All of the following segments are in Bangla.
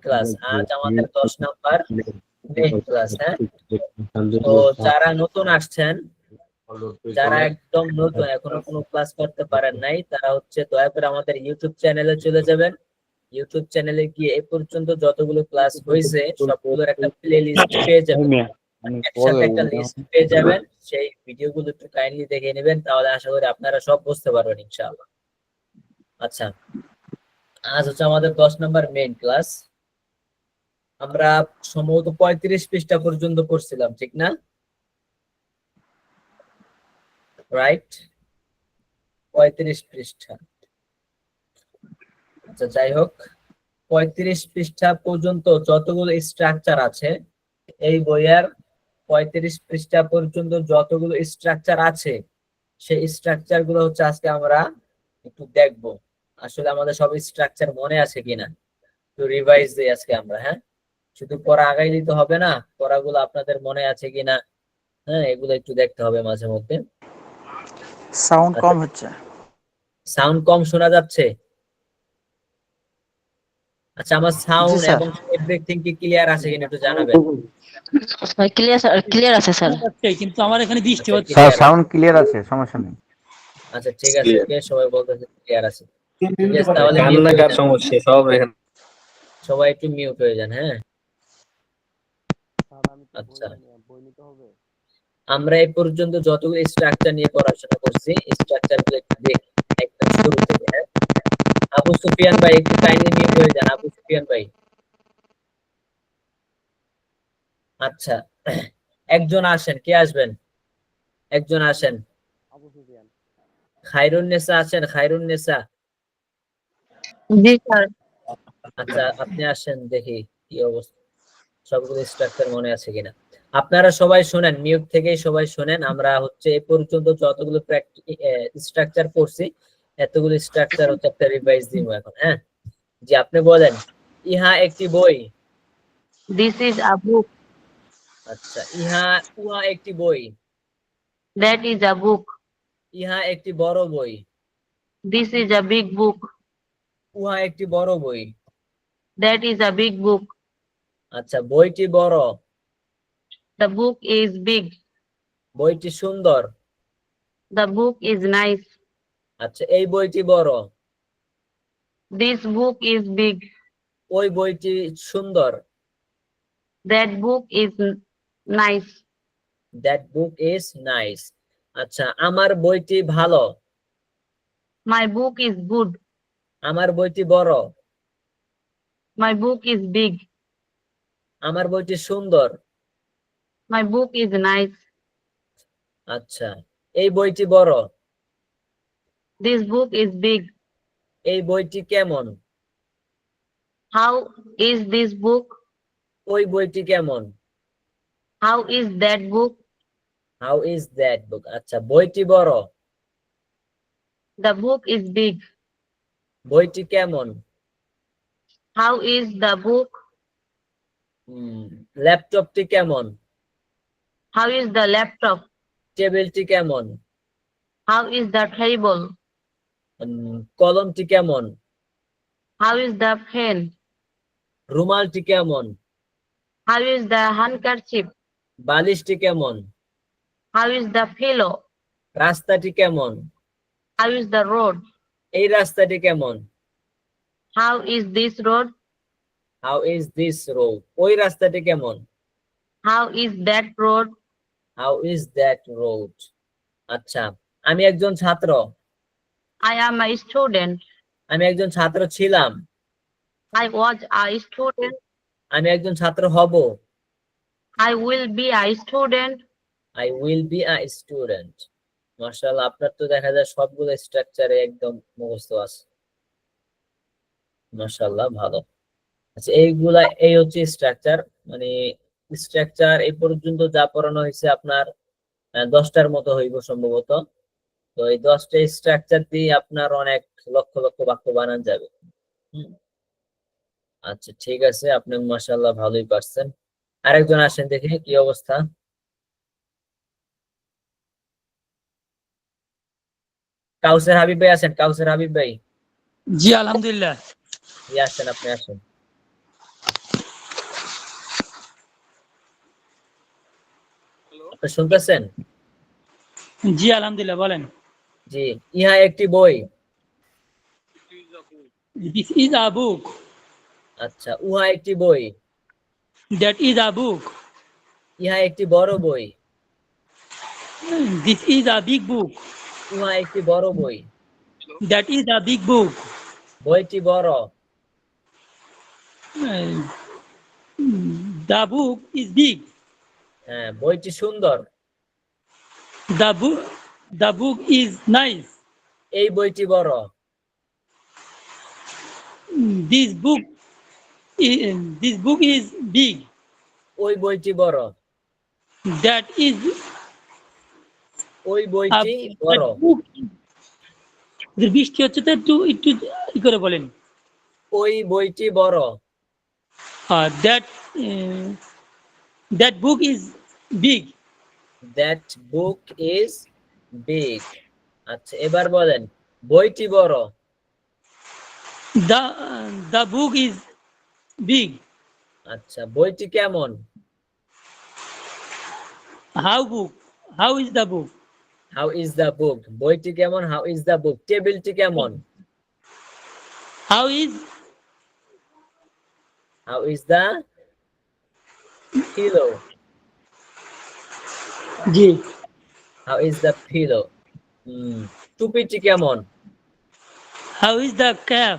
ক্লাস, আজ আমাদের 10 নাম্বার মেইন ক্লাস। হ্যাঁ, তো যারা নতুন আসছেন, যারা একদম নতুন এখনো কোনো ক্লাস করতে পারেন নাই, তারা হচ্ছে দয়া করে আমাদের ইউটিউব চ্যানেলে চলে যাবেন। ইউটিউব চ্যানেলে গিয়ে এ পর্যন্ত যতগুলো ক্লাস হয়েছে সবগুলোর একটা প্লে লিস্ট পেয়ে যাবেন, একসাথে একটা লিস্ট পেয়ে যাবেন। সেই ভিডিওগুলো একটু কাইন্ডলি দেখে নেবেন, তাহলে আশা করি আপনারা সব বুঝতে পারবেন ইনশাআল্লাহ। আচ্ছা, আজ হচ্ছে আমাদের 10 নাম্বার মেইন ক্লাস। আমরা সম্ভবত 35 পৃষ্ঠা পর্যন্ত পড়ছিলাম, ঠিক না? রাইট, 35 পৃষ্ঠা। আচ্ছা, যাই হোক, 35 পৃষ্ঠা পর্যন্ত যতগুলো স্ট্রাকচার আছে এই বইয়ের, 35 পৃষ্ঠা পর্যন্ত যতগুলো স্ট্রাকচার আছে সেই স্ট্রাকচার গুলো হচ্ছে আজকে আমরা একটু দেখবো। আসলে আমাদের সব স্ট্রাকচার মনে আছে কিনা একটু রিভাইজ দিই আজকে আমরা। হ্যাঁ, শুধু পড়া আগাই দিতে হবে না, পড়াগুলো আপনাদের মনে আছে কিনা, হ্যাঁ, এগুলো একটু দেখতে হবে মাঝে মধ্যে। সাউন্ড কম হচ্ছে। সাউন্ড কম শোনা যাচ্ছে? আচ্ছা, আমার সাউন্ড স্যার। এবং এভরিথিং কি ক্লিয়ার আছে কিনা একটু জানাবেন। ক্লিয়ার আছে স্যার, কিন্তু আমার এখানে বৃষ্টি আচ্ছা, হচ্ছে। clear আছে। সাউন্ড ক্লিয়ার আছে, সমস্যা নেই। আচ্ছা, ঠিক আছে, ওকে, সবাই বলতেছে ক্লিয়ার আছে। ঠিক আছে, তাহলে কার mute না হয়ে কার যান। সমস্যা সব এখানে। সবাই একটু মিউট হয়ে যান। হ্যাঁ, আচ্ছা, আমরা এই পর্যন্ত যতগুলো স্ট্রাকচার নিয়ে পড়াশোনা করছি স্ট্রাকচার গুলো একটু দেখি একদম শুরু থেকে। হ্যাঁ, আবু সুফিয়ান ভাই একটু কাইন্ডলি মিউট হয়ে যান, আবু সুফিয়ান ভাই। আচ্ছা, একজন আসেন, কে আসবেন? একজন আসেন। খায়রুন্নেসা আছেন? খায়রুন্নেসা, জি স্যার। আচ্ছা, আপনি আসেন, দেখি কি অবস্থা, সবগুলো স্ট্রাকচার মনে আছে কিনা। আপনারা সবাই শোনেন, মিউট থেকেই সবাই শোনেন। আমরা হচ্ছে এ পর্যন্ত যতগুলো স্ট্রাকচার পড়ছি এতগুলো স্ট্রাকচার হচ্ছে একটা রিভাইজ দিব এখন। হ্যাঁ, জি, আপনি বলেন। ইহা একটি বই। দিস ইজ আ বুক। আচ্ছা, উহা একটি বই। That is a book. ইহা একটি বড় বই। This is a big book. উহা একটি বড় বই। দ্যাট ইজ আ বিগ বুক। আচ্ছা, বইটি বড়। The book is big. বইটি সুন্দর। The book is nice. আচ্ছা, এই বইটি বড়। This book is big. ওই বইটি সুন্দর। That book is nice. That book is nice. আচ্ছা, আমার বইটি ভালো। মাই বুক ইজ গুড। আমার বইটি বড়। My book is big. আমার বইটি সুন্দর। My book is nice. আচ্ছা, এই বইটি বড়। This book is big. এই বইটি কেমন? How is this book? ওই বইটি কেমন? How is that book? How is that book? আচ্ছা, বইটি বড়। The book is big. বইটি কেমন? How is the book? ল্যাপটপটি কেমন? How is the laptop? টেবিলটি কেমন? How is the table? কলমটি কেমন? How is the pen? রুমালটি কেমন? How is the handkerchief? বালিশটি কেমন? How is the pillow? রাস্তাটি কেমন? How is the road? এই রাস্তাটি কেমন? How is this road? How is this road? ওই রাস্তাটি কেমন? How is that road? How is that road? আচ্ছা, আমি একজন ছাত্র। I am a student. আমি একজন ছাত্র ছিলাম। I was a student. আমি একজন ছাত্র হব। I will be a student. I will be a student. মাশাআল্লাহ, আপনার তো দেখা যায় সবগুলো স্ট্রাকচারে একদম মুখস্থ আছে। মাশাআল্লাহ, ভালো। আচ্ছা, এইগুলা এই হচ্ছে স্ট্রাকচার, মানে স্ট্রাকচার এই পর্যন্ত যা পড়ানো হয়েছে আপনার 10টার মতো হইব সম্ভবত। তো এই 10টা স্ট্রাকচার দিয়ে আপনার অনেক লক্ষ লক্ষ বাক্য বানান যাবে। আচ্ছা, ঠিক আছে, আপনি মাশাআল্লাহ ভালোই পারছেন। আরেকজন আসেন, দেখি কি অবস্থা। কাউসার হাবিব ভাই আছেন? কাউসার হাবিব ভাই, জি আলহামদুলিল্লাহ। জি, আসেন, আপনি আসেন। আপনি শুনতেছেন? জি আলহামদুলিল্লাহ, বলেন। জি, ইহা একটি বই। দিস ইজ আ বুক। আচ্ছা, উহা একটি বই। That is a book. ইহা একটি বড় বই। This is a big book. উহা একটি বড় বই। দ্যাট ইজ আ বিগ বুক। বইটি বড়। The book is big. হ্যাঁ, বইটি সুন্দর। The book is nice. এই বইটি বড়। This book is big. ওই বইটি বড়। দ্যাট ইজ ওই বইটি বড়। বুক। বৃষ্টি হচ্ছে তো একটু একটু ই করে বলেন। ওই বইটি বড়। That book is big. That book is big. আচ্ছা, এবার বলেন বইটি বড়। The book is big. আচ্ছা, বইটি কেমন? How is the book. How is the book. বইটি কেমন? How is the book. টেবিলটি কেমন? How is how is the pillow. জি। How is the pillow. টুপিটি কেমন? How is the cap.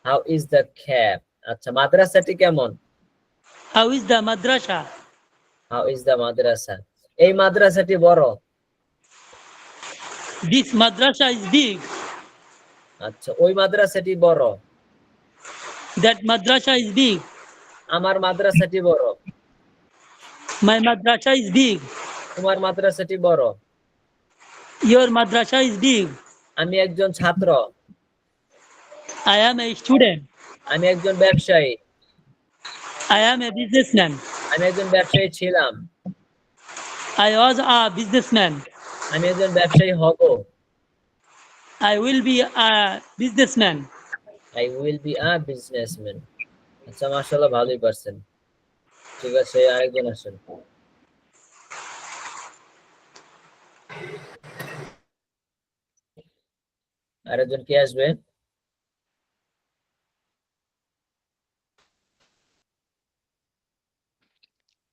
How is the cap. আচ্ছা, মাদ্রাসাটি কেমন? How is the madrasa. How is the মাদ্রাসা। এই মাদ্রাসাটি বড়। This Madrasa is big. আচ্ছা, ওই মাদ্রাসাটি বড়। That Madrasa is big. আমার মাদ্রাসাটি বড়। মাই মাদ্রাসা ইজ বিগ। তোমার মাদ্রাসাটি বড়। Your Madrasa is big. আমি একজন ছাত্র। I am a student. আমি একজন ব্যবসায়ী। I am a businessman. আমি একজন ব্যবসায়ী ছিলাম। I was a businessman. আমি একজন ব্যবসায়ী হব। I will be a businessman. I will be a businessman. আচ্ছা, মাশাআল্লাহ, ভালোই পারছেন। ঠিক আছে, আরেকজন আসেন। আরেকজন কে আসবে?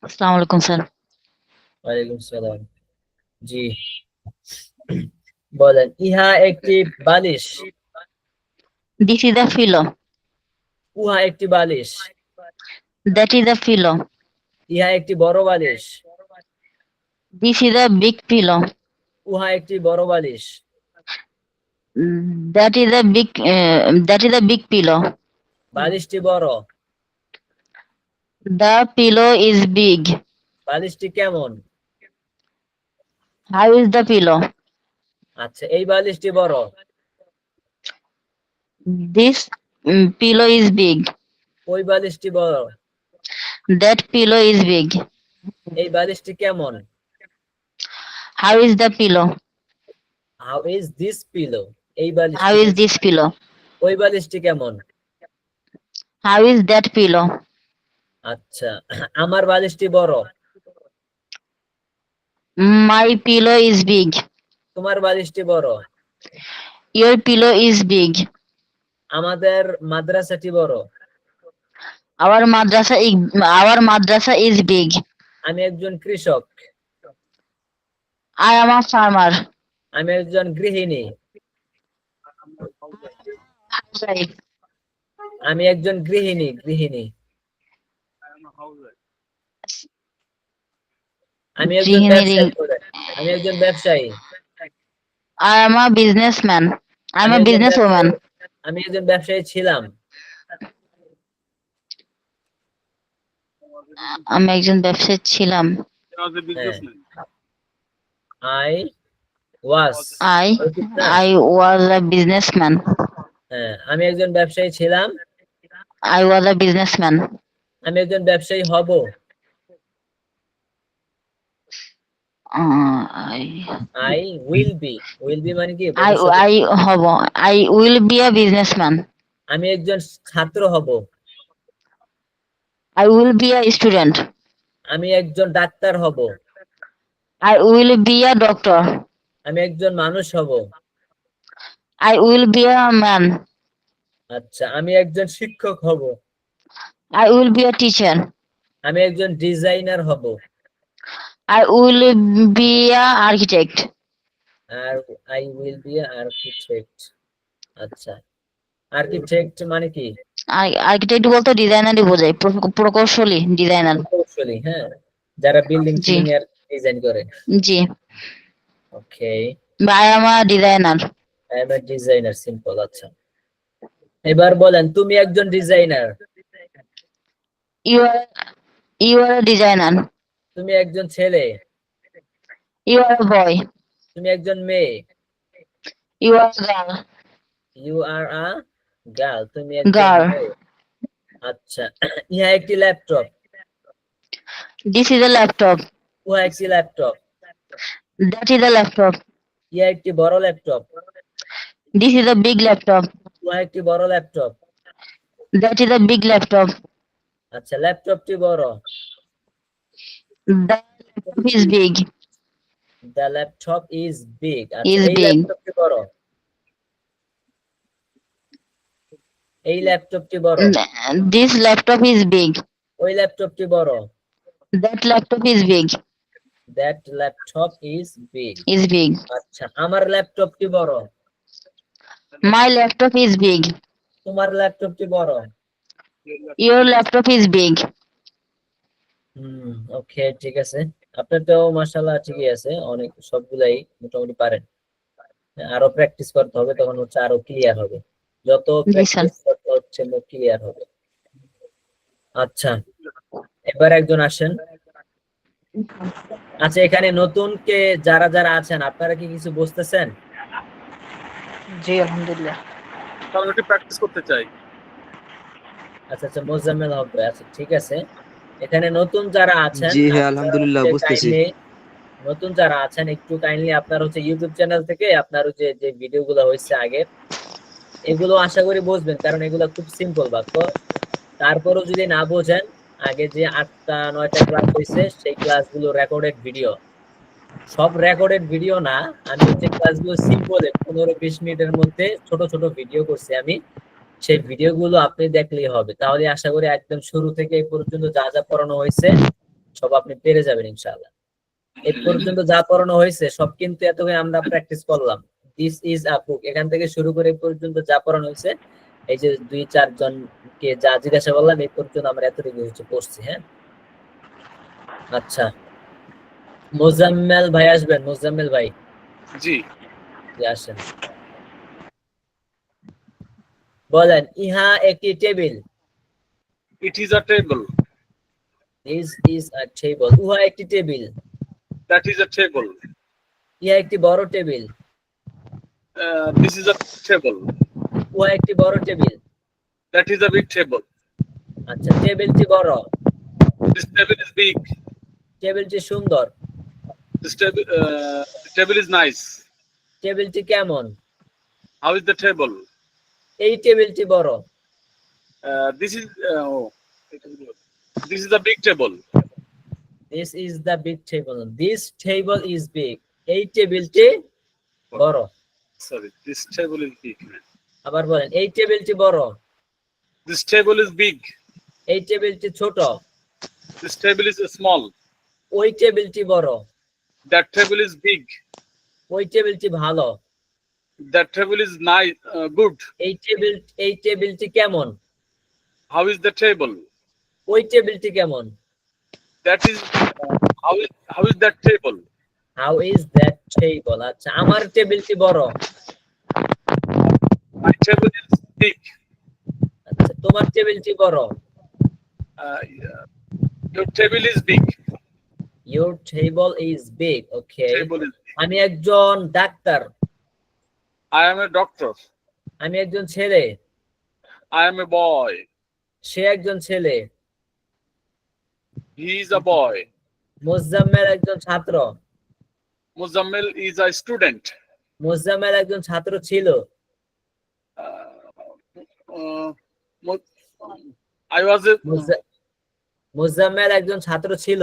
আসসালামু আলাইকুম স্যার। ওয়ালাইকুম সালাম। জি, বলেন ইহা একটি বালিশ। This is a pillow. উহা একটি বালিশ। That is a pillow. ইহা একটি বড় বালিশ। This is a big pillow. উহা একটি বড় বালিশ। That is a big pillow. বালিশটি বড়। The pillow is big. বালিশটি কেমন? How is the pillow? আচ্ছা, এই বালিশটি বড়। This pillow is big. ওই বালিশটি বড়। That pillow is big. এই বালিশটি কেমন? How is the pillow? How is this pillow. এই How বালিশটি। is this pillow? ওই বালিশটি কেমন? How is that pillow? আচ্ছা, আমার বালিশটি বড়। My pillow is big. তোমার বালিশটি বড়। Your pillow is big. আমাদের মাদ্রাসাটি বড়। Our madrasa is big. আমি একজন কৃষক। I am a farmer. আমি একজন গৃহিণী। Right. আমি একজন গৃহিণী। আমি একজন ব্যবসায়ী। আমি একজন ব্যবসায়ী। I am a businessman. I am আমি a একজন businesswoman. আমি একজন ব্যবসায়ী ছিলাম। আমি একজন ব্যবসায়ী ছিলাম। I was. I was a businessman. হ্যাঁ, আমি একজন ব্যবসায়ী ছিলাম। I was a businessman. আমি একজন ব্যবসায়ী হব। I will B. Will be মানে কি? I will be a businessman. আমি একজন ছাত্র হব। I will be a student. আমি একজন ডাক্তার হব। I will be a doctor. আমি একজন মানুষ হব। I will be a man. আচ্ছা, আমি একজন শিক্ষক হব। I will be a teacher. আমি একজন ডিজাইনার হব। I will be a architect. আর আই উইল বি আর্কিটেক্ট। আচ্ছা, আর্কিটেক্ট মানে কি? আর্কিটেক্ট বলতে ডিজাইনারই বোঝায়, প্রকৌশলী ডিজাইনার। প্রকৌশলী, হ্যাঁ, যারা বিল্ডিং জি টিল্ডিং এর ডিজাইন করে। জি। ওকে, I am a designer. I M A designer, simple. আচ্ছা, এবার বলেন তুমি একজন designer. You are a designer. তুমি একজন ছেলে। You are a boy. তুমি একজন মেয়ে। You are a girl. You are a girl, তুমি একজন Girl. মেয়ে। আচ্ছা, ইহা একটি laptop. This is a laptop. উহা একটি laptop. That is a laptop. ইহা একটি বড় laptop. This is a big laptop. উহা একটি বড় laptop. That is a big laptop. আচ্ছা, ল্যাপটপটি বড়। The laptop is big. The laptop is big. আচ্ছা, Is এই big. ল্যাপটপটি বড়। এই ল্যাপটপটি বড়। This laptop is big. ওই ল্যাপটপটি বড়। That laptop is big. That laptop is big. Is big. আচ্ছা, আমার ল্যাপটপটি বড়। My laptop is big. তোমার ল্যাপটপটি বড়। Your laptop is big. ওকে, ঠিক আছে। আপনার তো মাশাআল্লাহ ঠিকই আছে, অনেক সবগুলাই মোটামুটি পারেন। আরো প্র্যাকটিস করতে হবে, তখন হচ্ছে আরো ক্লিয়ার হবে। যত প্র্যাকটিস করতে হচ্ছে ক্লিয়ার হবে। আচ্ছা, এবার একজন আসেন। আচ্ছা, এখানে নতুন কে যারা যারা আছেন আপনারা কি কিছু বুঝতেছেন? জি আলহামদুলিল্লাহ। আমরা একটু প্র্যাকটিস করতে চাই। আচ্ছা আচ্ছা, মোজাম্মেল হক ভাই, আচ্ছা ঠিক আছে। এখানে নতুন যারা আছেন, জি হ্যাঁ আলহামদুলিল্লাহ বুঝতেছি। নতুন যারা আছেন একটু কাইন্ডলি আপনার হচ্ছে ইউটিউব চ্যানেল থেকে আপনার যে যে ভিডিওগুলো হয়েছে আগে, এগুলো আশা করি বুঝবেন, কারণ এগুলো খুব সিম্পল বাক্য। তারপরেও যদি না বোঝেন, আগে যে 8টা 9টা ক্লাস হয়েছে সেই ক্লাসগুলো রেকর্ডেড ভিডিও, সব রেকর্ডেড ভিডিও না, আমি হচ্ছে ক্লাসগুলো সিম্পল 15-20 মিনিটের মধ্যে ছোট ছোট ভিডিও করছি আমি। সেই ভিডিওগুলো আপনি দেখলেই হবে, তাহলে আশা করি একদম শুরু থেকে এই পর্যন্ত যা যা পড়ানো হয়েছে সব আপনি পেরে যাবেন ইনশাআল্লাহ। এই পর্যন্ত যা পড়ানো হয়েছে সব কিন্তু এতক্ষণ আমরা প্র্যাকটিস করলাম। দিস ইজ আ বুক, এখান থেকে শুরু করে এই পর্যন্ত যা পড়ানো হয়েছে, এই যে 2-4 জনকে যা জিজ্ঞাসা করলাম এই পর্যন্ত আমরা এতটুকু হচ্ছে পড়ছি। হ্যাঁ, আচ্ছা, মোজাম্মেল ভাই আসবেন। মোজাম্মেল ভাই জি আসেন, বলেন ইহা একটি table. It is a table. This is a table. উহা একটি table. That is a table. ইহা একটি বড় table. This is a table. উহা একটি বড় table. That is a big table. আচ্ছা, টেবিলটি বড়। This table is big. টেবিলটি সুন্দর। This table is nice. টেবিলটি কেমন? How is the table? এই টেবিলটি বড়। This is this is a big table. This is the big table. This table is big. এই টেবিলটি বড়। Sorry, this table is big. আবার বলেন, এই টেবিলটি বড়। This table is big. এই টেবিলটি ছোট। This table is small. ওই টেবিলটি বড়। That table is big. ওই টেবিলটি ভালো। That table is nice, good. এই টেবিলটি কেমন? How is the table? ওই টেবিলটি কেমন? That is how is that table? How is that table? আচ্ছা, আমার টেবিলটি বড়। মাই টেবল ইজ বিগ। আচ্ছা, তোমার টেবিলটি বড়। Your table is big. Your table is big. Okay. Table is big. আমি একজন doctor. I am a doctor. আমি একজন ছেলে। I am a boy. সে একজন ছেলে। He is a boy. Mozammel একজন ছাত্র। Muzammil is a student. Mozammel একজন ছাত্র ছিল। I was a মোজাম্মেল একজন ছাত্র ছিল।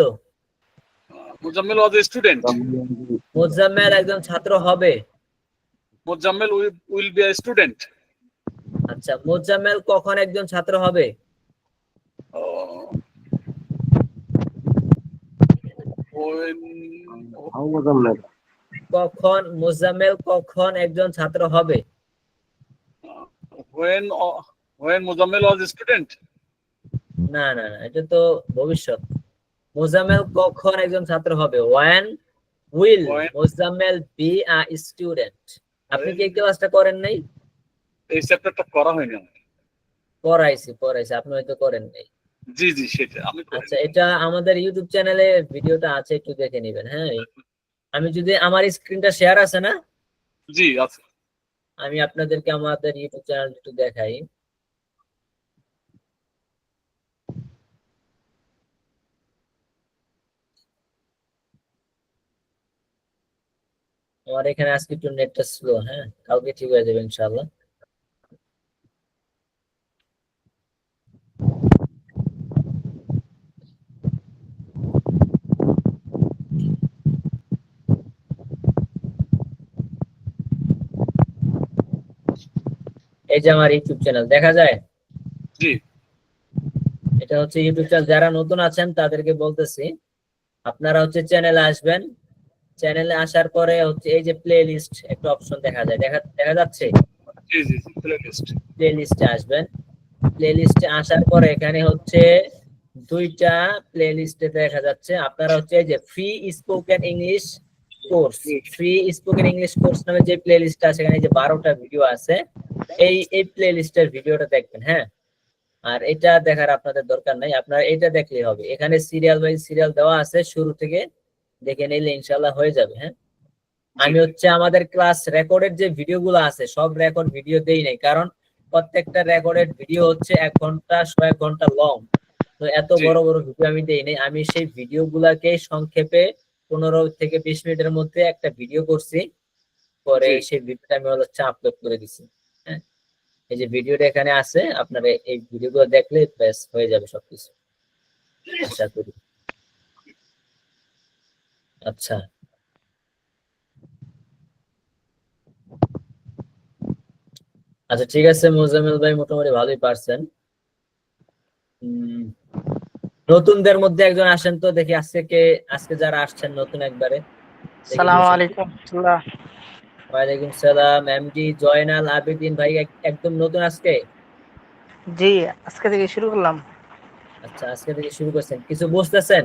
Muzammil was a student. Muzammel একজন ছাত্র হবে। Muzammil will be a student. আচ্ছা, মুজাম্মেল কখন একজন ছাত্র হবে? Uh, কখন মুজাম্মেল কখন একজন ছাত্র হবে? when Muzammil was a student. না না না, এটা তো ভবিষ্যৎ। মুজাম্মেল কখন একজন ছাত্র হবে? when will When- Muzammel be a student? আপনি কি এই ক্লাসটা করেন নাই? এই চ্যাপ্টারটা করা হয়নি আমার। পড়াইছি, আপনি হয়তো করেন নাই। জি জি সেটা আমি করি। আচ্ছা, এটা আমাদের ইউটিউব চ্যানেলে ভিডিওটা আছে, একটু দেখে নেবেন। হ্যাঁ, আমি যদি আমার স্ক্রিনটা শেয়ার আছে না, জি আছে। আমি আপনাদেরকে আমাদের ইউটিউব চ্যানেল একটু দেখাই। আমার এখানে আজকে একটু নেটটা স্লো। হ্যাঁ, কালকে ঠিক হয়ে যাবে ইনশাআল্লাহ। এই যে আমার ইউটিউব চ্যানেল দেখা যায়। জি এটা হচ্ছে ইউটিউব চ্যানেল। যারা নতুন আছেন তাদেরকে বলতেছি, আপনারা হচ্ছে চ্যানেলে আসবেন। চ্যানেলে আসার পরে হচ্ছে এই যে প্লে লিস্ট একটা অপশন দেখা যায়, দেখা যাচ্ছে। জি জি প্লেলিস্ট। প্লে লিস্টে আসবেন। প্লে লিস্টে আসার পরে এখানে হচ্ছে দুইটা প্লে লিস্টে দেখা যাচ্ছে। আপনারা হচ্ছে এই যে free spoken English course, free spoken English course নামে যে প্লে লিস্ট আছে, এখানে যে 12টা ভিডিও আছে, এই প্লে লিস্টের ভিডিওটা দেখবেন। হ্যাঁ, আর এটা দেখার আপনাদের দরকার নাই, আপনারা এটা দেখলেই হবে। এখানে সিরিয়াল বাই সিরিয়াল দেওয়া আছে, শুরু থেকে দেখে নিলে ইনশাআল্লাহ হয়ে যাবে। হ্যাঁ, আমি হচ্ছে আমাদের ক্লাস রেকর্ডের যে ভিডিওগুলো আছে সব রেকর্ড ভিডিও দেই নাই, কারণ প্রত্যেকটা রেকর্ডেড ভিডিও হচ্ছে 1 ঘন্টা 1 ঘন্টা লং। তো এত জি। বড় বড় ভিডিও আমি দেই নাই। আমি সেই ভিডিওগুলোকে সংক্ষেপে 15 থেকে 20 মিনিটের মধ্যে একটা ভিডিও করছি, পরে জি। সেই ভিডিওটা আমি হচ্ছে আপলোড করে দিছি। হ্যাঁ, এই যে ভিডিওটা এখানে আছে, আপনারা এই ভিডিওগুলো দেখলে ব্যাস হয়ে যাবে সবকিছু, আশা করি। আচ্ছা, আচ্ছা ঠিক আছে, মোজাম্মেল ভাই মোটামুটি ভালোই পারছেন। নতুনদের মধ্যে একজন আসেন তো দেখি, আজকে যারা আসছেন নতুন একবারে। আসসালামু আলাইকুম। ওয়ালাইকুম সালাম। এমডি জয়নাল আবেদিন ভাই একদম নতুন আজকে? জি, আজকে থেকে শুরু করলাম। আচ্ছা, আজকে থেকে শুরু করছেন, কিছু বুঝতেছেন?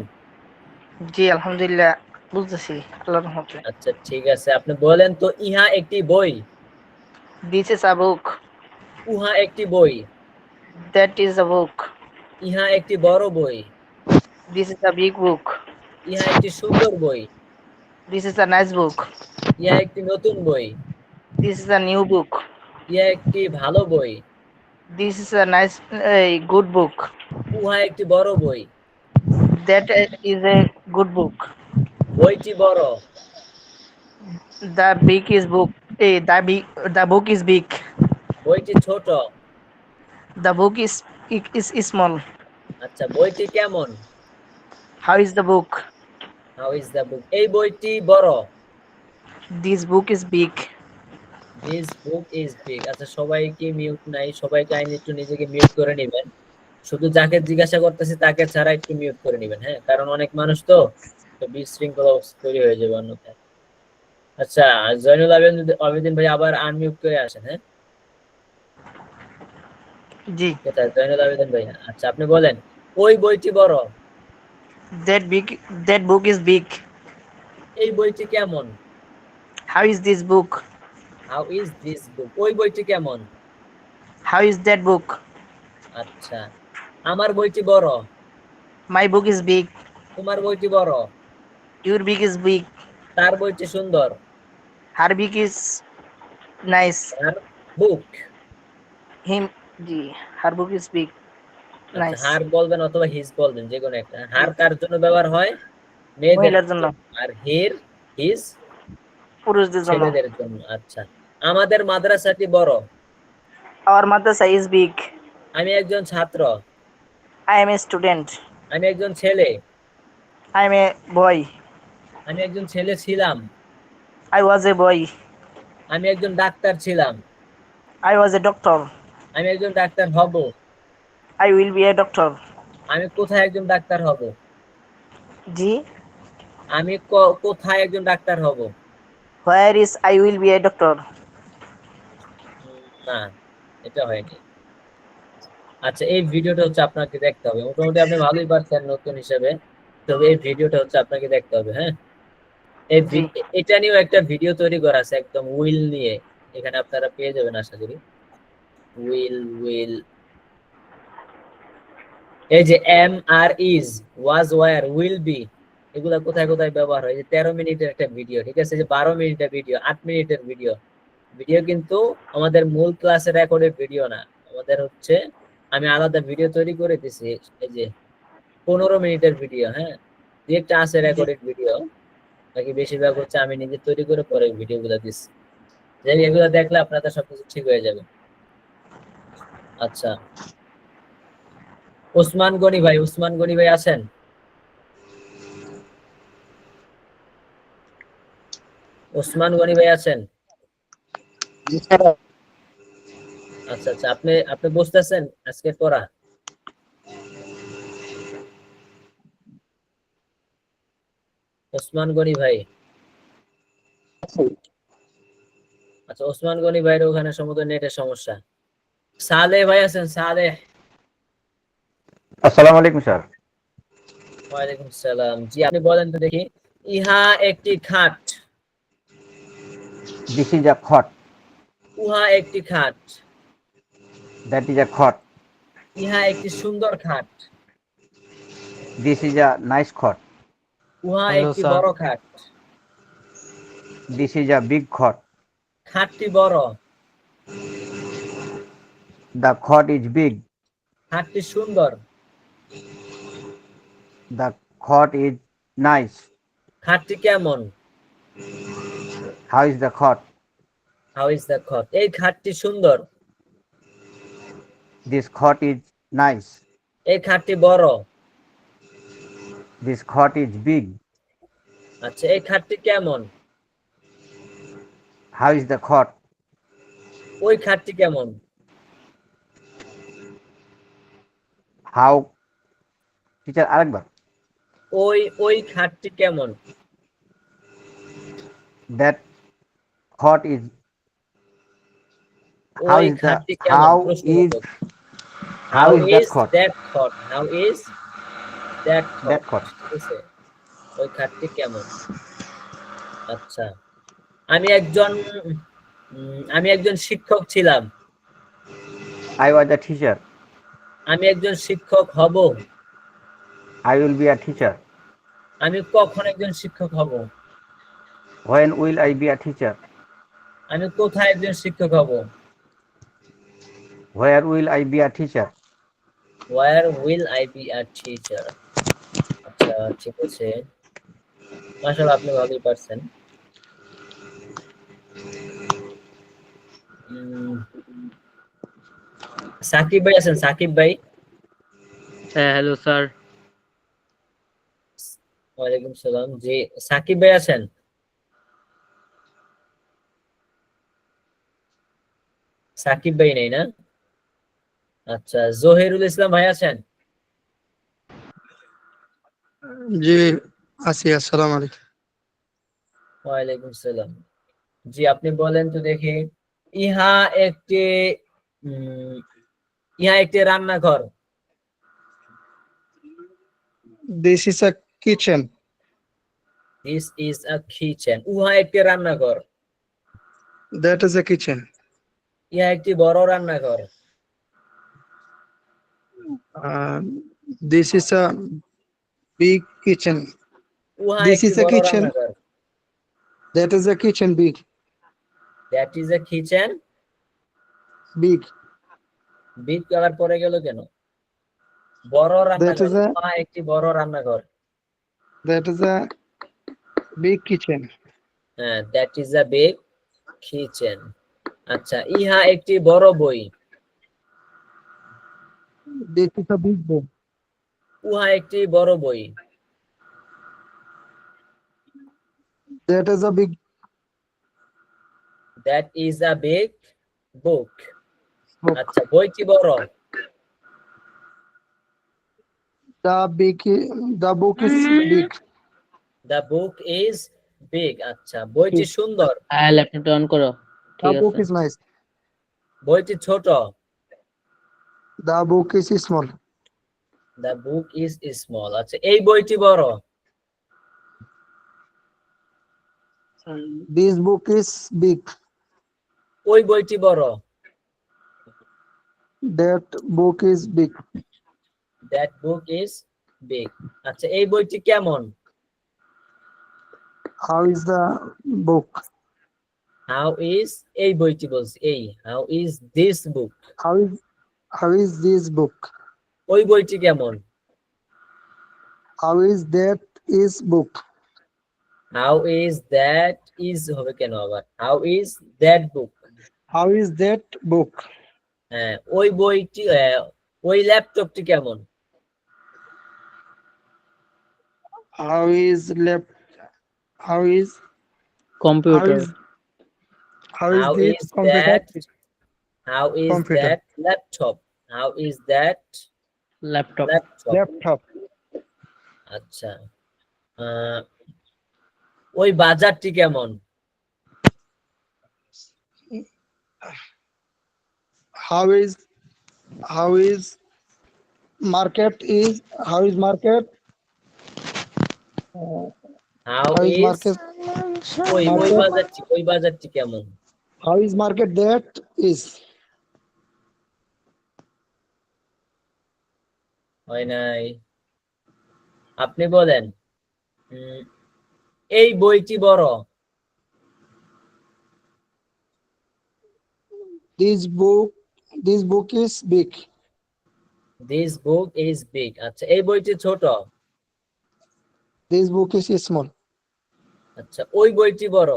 জি আলহামদুলিল্লাহ বুঝতেছি আল্লাহর রহমতে। আচ্ছা ঠিক আছে, আপনি বলেন তো, ইহা একটি বই। This is a book. উহা একটি বই। That is a book. ইহা একটি বড় বই। দিস ইজ আ বিগ বুক। ইহা একটি সুন্দর বই। দিস ইজ আ নাইস বুক। ইহা একটি নতুন বই। This is a new book. ইহা একটি ভালো বই। This is a nice good বুক। উহা একটি বড় বই। দ্যাট ইজ এ গুড বুক। বইটি বড়। The big is book. The book is big. বইটি ছোট। The book is small. আচ্ছা, বইটি কেমন? How is the book? How is the বুক? এই বইটি বড়। This book is big. This book is big. আচ্ছা, সবাইকে মিউট নাই, সবাইকে আইন একটু নিজেকে মিউট করে নেবেন। শুধু যাকে জিজ্ঞাসা করতেছি তাকে ছাড়া একটু মিউট করে নেবেন। হ্যাঁ, কারণ অনেক মানুষ তো বিশৃঙ্খলা তৈরি হয়ে যাবে অন্যথায়। আচ্ছা, জয়নুল আবেদিন ভাই আবার আনমিউট করে আসেন। হ্যাঁ, জি। কোথায় জয়নুল আবেদিন ভাই? আচ্ছা, আপনি বলেন, ওই বইটি বড়। That book is big. এই বইটি কেমন? How is this book? How is this book? ওই বইটি কেমন? How is that book? আচ্ছা, আমার বইটি বড়। My book is big. তোমার বইটি বড়। Your book is big. তার বইটি সুন্দর। Her book is nice. তার বুক। Her book is big. Nice. হার বলবেন অথবা হিজ বলবেন, যে কোনো একটা। হার কার জন্য ব্যবহার হয়? মেয়েদের মহিলার জন্য। আর হিজ পুরুষদের জন্য। ছেলেদের জন্য। আচ্ছা, আমাদের মাদ্রাসাটি বড়। Our madrasa is big. আমি একজন ছাত্র। I am a student. আমি একজন ছেলে। I am a boy. আমি একজন ছেলে ছিলাম। I was a boy. আমি একজন ডাক্তার ছিলাম। I was a doctor. আমি একজন ডাক্তার হব। I will be a doctor. আমি কোথায় একজন ডাক্তার হব? জি, আমি কোথায় একজন ডাক্তার হব? where is I will be a doctor? না, এটা হয়নি। আচ্ছা, এই ভিডিওটা হচ্ছে আপনাকে দেখতে হবে। মোটামুটি আপনি ভালোই পারছেন নতুন হিসেবে, তবে এই ভিডিওটা হচ্ছে আপনাকে দেখতে হবে। হ্যাঁ, জি, এটা নিয়েও একটা ভিডিও তৈরি করা আছে একদম উইল নিয়ে, এখানে আপনারা পেয়ে যাবেন আশা করি। উইল উইল এই যে am are is, was, were, will be, এগুলা কোথায় কোথায় ব্যবহার হয়। যে 13 মিনিটের একটা ভিডিও, ঠিক আছে, যে 12 মিনিটের ভিডিও, 8 মিনিটের ভিডিও। ভিডিও কিন্তু আমাদের মূল ক্লাসের রেকর্ডের ভিডিও না, আমাদের হচ্ছে আমি আলাদা ভিডিও তৈরি করে দিছি। এই যে 15 মিনিটের ভিডিও, হ্যাঁ, দুই একটা আছে রেকর্ডেড ভিডিও, বাকি বেশিরভাগ হচ্ছে আমি নিজে তৈরি করে পরে ভিডিও গুলা দিচ্ছি। যে এগুলো দেখলে আপনাদের সবকিছু ঠিক হয়ে যাবে। আচ্ছা, ওসমান গনি ভাই, ওসমান গনি ভাই আছেন? ওসমান গনি ভাই আছেন? আচ্ছা আচ্ছা, আপনি আপনি বুঝতেছেন আজকে পড়া? ওসমান গনি ভাই, আচ্ছা, ওসমান গনি ভাইয়ের ওখানে সম্ভবত নেটের সমস্যা। সালে ভাই আছেন? সালে, আসসালামু আলাইকুম স্যার। ওয়ালাইকুম সালাম। জি, আপনি বলেন তো দেখি। ইহা একটি খাট। দিস ইজ আ খট। উহা একটি খাট। দ্যাট ইজ আ খট। ইহা একটি সুন্দর খাট। দিস ইজ আ নাইস খট। উহা হ্যালো একটি স্যার। বড় খাট। দিস ইজ আ বিগ খট। খাটটি বড়। দ্য খট ইজ বিগ। খাটটি সুন্দর। দ্য খট ইজ নাইস। খাটটি কেমন? How is the khat? How is the khat? এই খাটটি সুন্দর। দিস খট ইজ নাইস। এই খাটটি বড়। দিস খট ইজ বিগ। আচ্ছা, এই খাটটি কেমন? হাউ ইজ দ্য খট? ওই খাটটি কেমন? হাউ, টিচার আরেকবার। ওই ওই খাটটি কেমন? দ্যাট খট ইজ, হাউ ওই ইজ দ্য, খাটটি কেমন? হাউ ইজ, প্রশ্নবোধক। How how is that is খট? দ্যাট খট? হাউ ইজ দ্যাট দ্যাট খট? খট। ঠিক আছে, ওই খাটটি কেমন? আচ্ছা, আমি একজন আমি একজন শিক্ষক ছিলাম। I was a teacher. আমি একজন শিক্ষক হব। I will be a teacher. আমি কখন একজন শিক্ষক হব? When will I be a teacher? আমি কোথায় একজন শিক্ষক হব? Where will I be a teacher? Where will I be a teacher? আচ্ছা, ঠিক আছে, মাশাআল্লাহ, আপনি ভালোই পারছেন। সাকিব ভাই আছেন? সাকিব ভাই, হ্যাঁ হ্যালো স্যার। ওয়ালাইকুম সালাম। জি, সাকিব ভাই আছেন? সাকিব ভাই নেই না? আচ্ছা, জহিরুল ইসলাম ভাই আছেন? জি আছি, আসসালামু আলাইকুম। ওয়ালাইকুম সালাম। জি, আপনি বলেন তো দেখি। ইহা একটি উম, ইহা একটি রান্নাঘর। This is a kitchen. This is a kitchen. উহা একটি রান্নাঘর। That is a kitchen. ইহা একটি বড় রান্নাঘর। This is a big kitchen. উহা দিস একটি ইজ আ বড় কিচেন। রান্নাঘর। That is a kitchen big. That is a kitchen big. Big আবার পরে গেল কেন? বড় দ্যাট রান্নাঘর। ইজ আ, উহা একটি বড় রান্নাঘর। That is a big kitchen. হ্যাঁ, that is a big kitchen. আচ্ছা, ইহা একটি বড় বই। This is a big book. উহা একটি বড় বই। That is a big That is a big book. book. আচ্ছা, বইটি বড়। The book is big. The book is big. আচ্ছা, বইটি সুন্দর। হ্যাঁ ল্যাপটপটা অন করো। The ঠিক book আছে। is nice. বইটি ছোট। The book is small. The book is small. আচ্ছা, এই বইটি বড়। This book is big. ওই বইটি বড়। That book is big. That book is big. আচ্ছা, এই বইটি কেমন? How is the book? How is এই বইটি বলছি এই How is this book? How is this book? ওই বইটি কেমন? How is that is book? How is that is হবে কেন আবার? How is that book? How is that book? হ্যাঁ, ওই বইটি ওই ল্যাপটপটি কেমন? How is left? How is computer. how is How this is computer? that? How is Computer. that laptop? How is that laptop. laptop? Laptop. আচ্ছা, ওই বাজারটি কেমন? How is market is how is market? How How is is market? ওই market? বাজারটি কেমন? How is market that is? হয় নাই, আপনি বলেন। এই বইটি বড়। This book is big. This book is big. আচ্ছা, এই বইটি ছোট। This book is small. আচ্ছা, ওই বইটি বড়।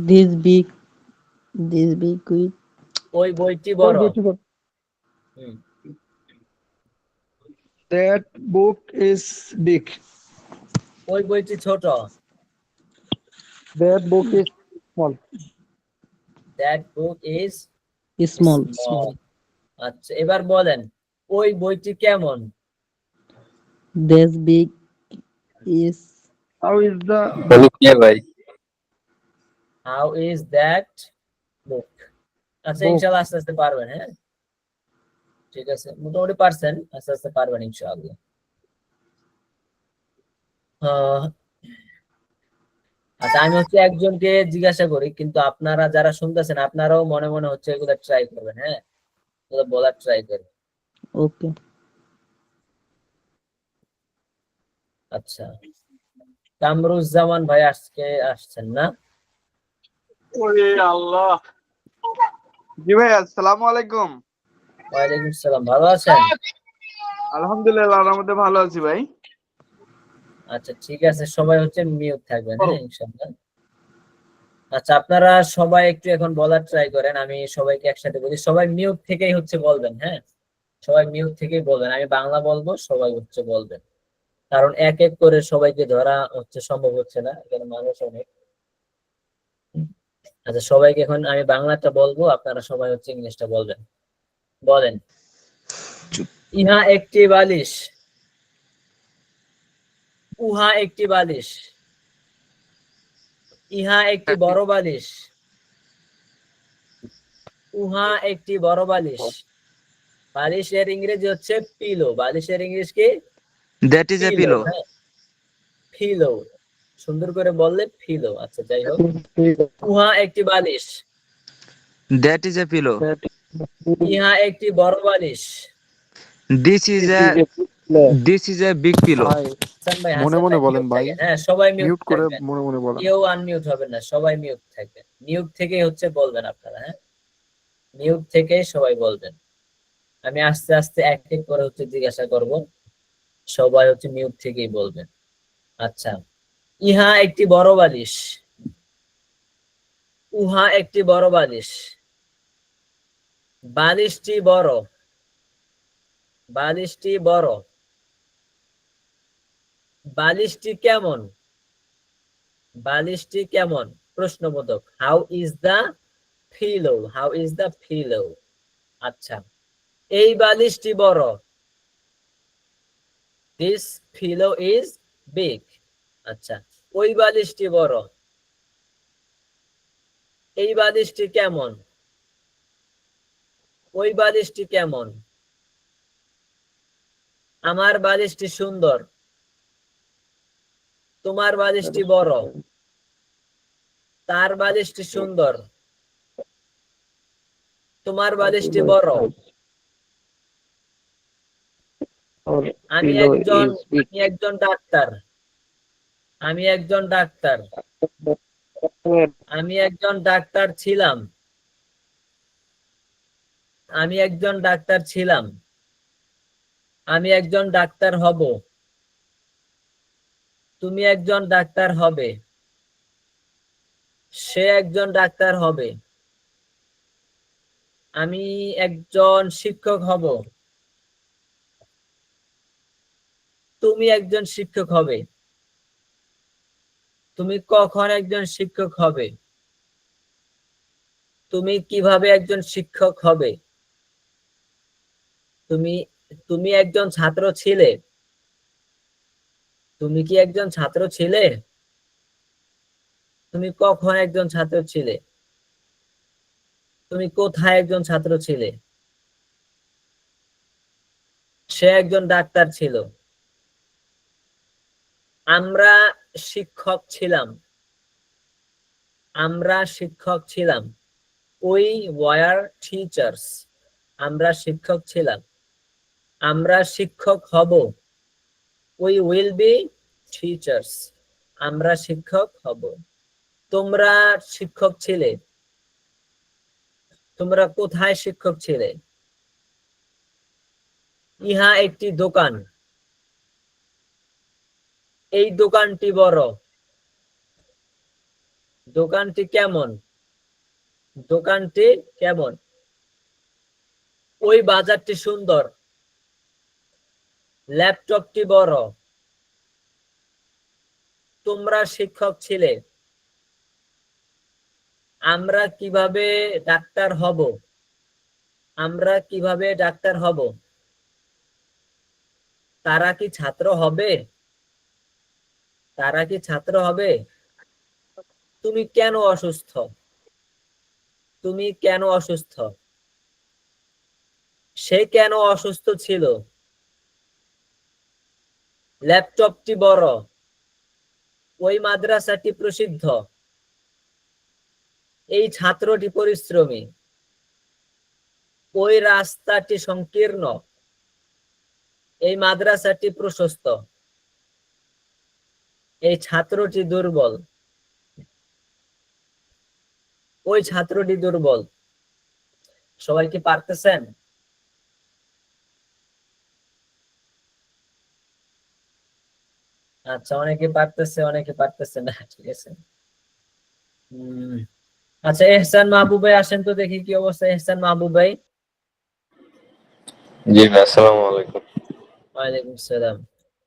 This big with ওই বইটি বড়। হুম, That book is big. ওই বইটি ছোট। That book is small. That book is small. small. আচ্ছা, এবার বলেন ওই বইটি কেমন? This big is How is the How is that book? আচ্ছা, Book. ইনশাআল্লাহ আস্তে আস্তে পারবেন। হ্যাঁ, ঠিক আছে, মোটামুটি পারছেন, আস্তে আস্তে পারবেন ইনশাআল্লাহ। আচ্ছা, আমি হচ্ছে একজনকে জিজ্ঞাসা করি, কিন্তু আপনারা যারা শুনতেছেন আপনারাও মনে মনে হচ্ছে এগুলো ট্রাই করবেন। হ্যাঁ, এগুলো বলার ট্রাই করবেন। okay. আচ্ছা, কামরুজ্জামান ভাই আজকে আসছেন না? ওরে আল্লাহ। জি ভাই, আসসালামু আলাইকুম। ওয়ালাইকুম আসসালাম, ভালো আছেন? আলহামদুলিল্লাহ, আল্লাহর মধ্যে ভালো আছি ভাই। আচ্ছা, ঠিক আছে, সবাই হচ্ছে মিউট থাকবেন। হ্যাঁ, ইনশাআল্লাহ। আচ্ছা, আপনারা সবাই একটু এখন বলার ট্রাই করেন, আমি সবাইকে একসাথে বলি। সবাই মিউট থেকেই হচ্ছে বলবেন। হ্যাঁ, সবাই মিউট থেকেই বলবেন, আমি বাংলা বলবো, সবাই হচ্ছে বলবেন, কারণ এক এক করে সবাইকে ধরা হচ্ছে সম্ভব হচ্ছে না, এখানে মানুষ অনেক। আচ্ছা, সবাইকে এখন আমি বাংলাটা বলবো, আপনারা সবাই হচ্ছে ইংলিশটা বলবেন। বলেন, ইহা একটি বালিশ। উহা একটি বালিশ। ইহা একটি বড় বালিশ। উহা একটি বড় বালিশ। বালিশের ইংরেজি হচ্ছে পিলো। বালিশের ইংলিশ কি? That is a pillow. Pillow. সুন্দর করে বললে পিলো। আচ্ছা, যাই হোক, উহা একটি বালিশ। That is a pillow. ইহা একটি বড় বালিশ। This is a big pillow. Hasan ভাই, মনে হাসান মনে ভাই, বলেন mute ভাই, থাকেন। হ্যাঁ, সবাই মিউট মিউট করে থাকবেন, মনে মনে বলেন। কেউ আনমিউট হবেন না, সবাই মিউট থাকবেন। মিউট থেকেই হচ্ছে বলবেন আপনারা। হ্যাঁ, মিউট থেকেই সবাই বলবেন। আমি আস্তে আস্তে এক এক করে হচ্ছে জিজ্ঞাসা করব, সবাই হচ্ছে মিউট থেকেই বলবেন। আচ্ছা, ইহা একটি বড় বালিশ। উহা একটি বড় বালিশ। বালিশটি বড়। বালিশটি বড়। বালিশটি কেমন? বালিশটি কেমন? প্রশ্নবোধক। How is the pillow? How is the pillow? আচ্ছা, এই বালিশটি বড়। This pillow is big. আচ্ছা, ওই বালিশটি বড়। এই বালিশটি কেমন? ওই বালিশটি কেমন? আমার বালিশটি সুন্দর। তোমার বালিশটি বড়। তার বালিশটি সুন্দর। তোমার বালিশটি বড়। Our আমি pillow একজন is big. আমি একজন ডাক্তার। আমি একজন ডাক্তার। আমি একজন ডাক্তার ছিলাম। আমি একজন ডাক্তার ছিলাম। আমি একজন ডাক্তার হব। তুমি একজন ডাক্তার হবে। সে একজন ডাক্তার হবে। আমি একজন শিক্ষক হব। তুমি একজন শিক্ষক হবে। তুমি কখন একজন শিক্ষক হবে? তুমি কিভাবে একজন শিক্ষক হবে? তুমি তুমি একজন ছাত্র ছিলে। তুমি কি একজন ছাত্র ছিলে? তুমি কখন একজন ছাত্র ছিলে? তুমি কোথায় একজন ছাত্র ছিলে? সে একজন ডাক্তার ছিল। আমরা শিক্ষক ছিলাম। আমরা শিক্ষক ছিলাম। We were teachers. আমরা শিক্ষক ছিলাম। আমরা শিক্ষক হব। We will be teachers. আমরা শিক্ষক হব। তোমরা শিক্ষক ছিলে। তোমরা কোথায় শিক্ষক ছিলে? ইহা একটি দোকান। এই দোকানটি বড়। দোকানটি কেমন? দোকানটি কেমন? ওই বাজারটি সুন্দর। ল্যাপটপটি বড়। তোমরা শিক্ষক ছিলে। আমরা কিভাবে ডাক্তার হব? আমরা কিভাবে ডাক্তার হব? তারা কি ছাত্র হবে? তারা কি ছাত্র হবে? তুমি কেন অসুস্থ? তুমি কেন অসুস্থ? সে কেন অসুস্থ ছিল? ল্যাপটপটি বড়। ওই মাদ্রাসাটি প্রসিদ্ধ। এই ছাত্রটি পরিশ্রমী। ওই রাস্তাটি সংকীর্ণ। এই মাদ্রাসাটি প্রশস্ত। এই ছাত্রটি দুর্বল। ওই ছাত্রটি দুর্বল। সবাই কি পারতেছেন? আচ্ছা, অনেকে পারতেছে, অনেকে পারতেছে না। ঠিক আছে। আচ্ছা, এহসান মাহবুব ভাই আসেন তো, দেখি কি অবস্থা। এহসান মাহবুব ভাই। জি ভাই, আসসালামু আলাইকুম। ওয়ালাইকুম সালাম।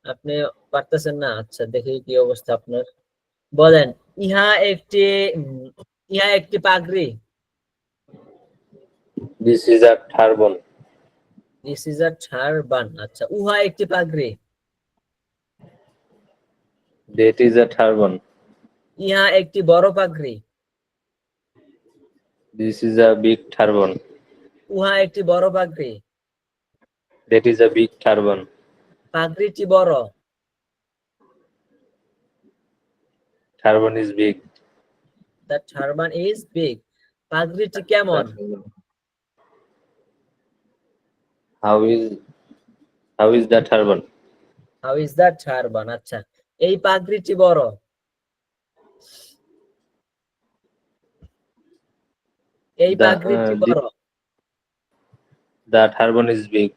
আপনি পারতেছেন না? আচ্ছা, দেখি কি অবস্থা আপনার। বলেন, ইহা একটি ইহা একটি পাগড়ি। This is a turban. This is a turban. আচ্ছা, উহা একটি পাগড়ি। That is a turban. ইহা একটি বড় পাগড়ি। This is a big turban. উহা একটি বড় পাগড়ি। That is a big turban. পাগড়িটি বড়। Turban is big. The turban is big. পাগড়িটি কেমন? How is the turban? How is the turban? আচ্ছা, এই পাগড়িটি বড়। এই পাগড়িটি বড়। The turban is big.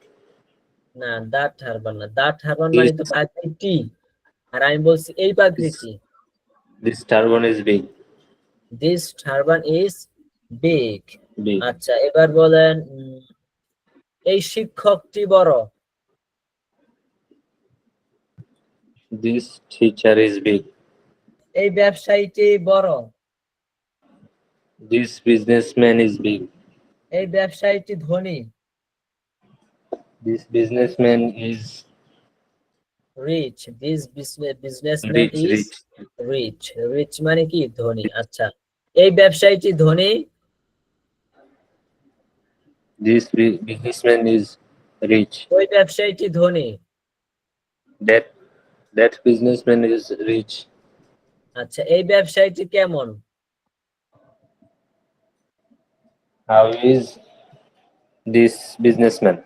না, দা টারবান না। দা টারবান মানে তো পাগড়িটি, আর আমি বলছি এই পাগড়িটি। This turban is big. This turban is big. Big. আচ্ছা, এবার বলেন, এই শিক্ষকটি বড়। This teacher is big. এই ব্যবসায়ীটি বড়। This businessman is big. এই ব্যবসায়ীটি ধনী। This businessman is rich, this businessman rich, is rich. Rich. Rich মানে কি? ধনী। আচ্ছা, এই ব্যবসায়ীটি ধনী। This businessman is rich. ওই ব্যবসায়ীটি ধনী। That businessman is rich. আচ্ছা, এই ব্যবসায়ীটি কেমন? How is this businessman?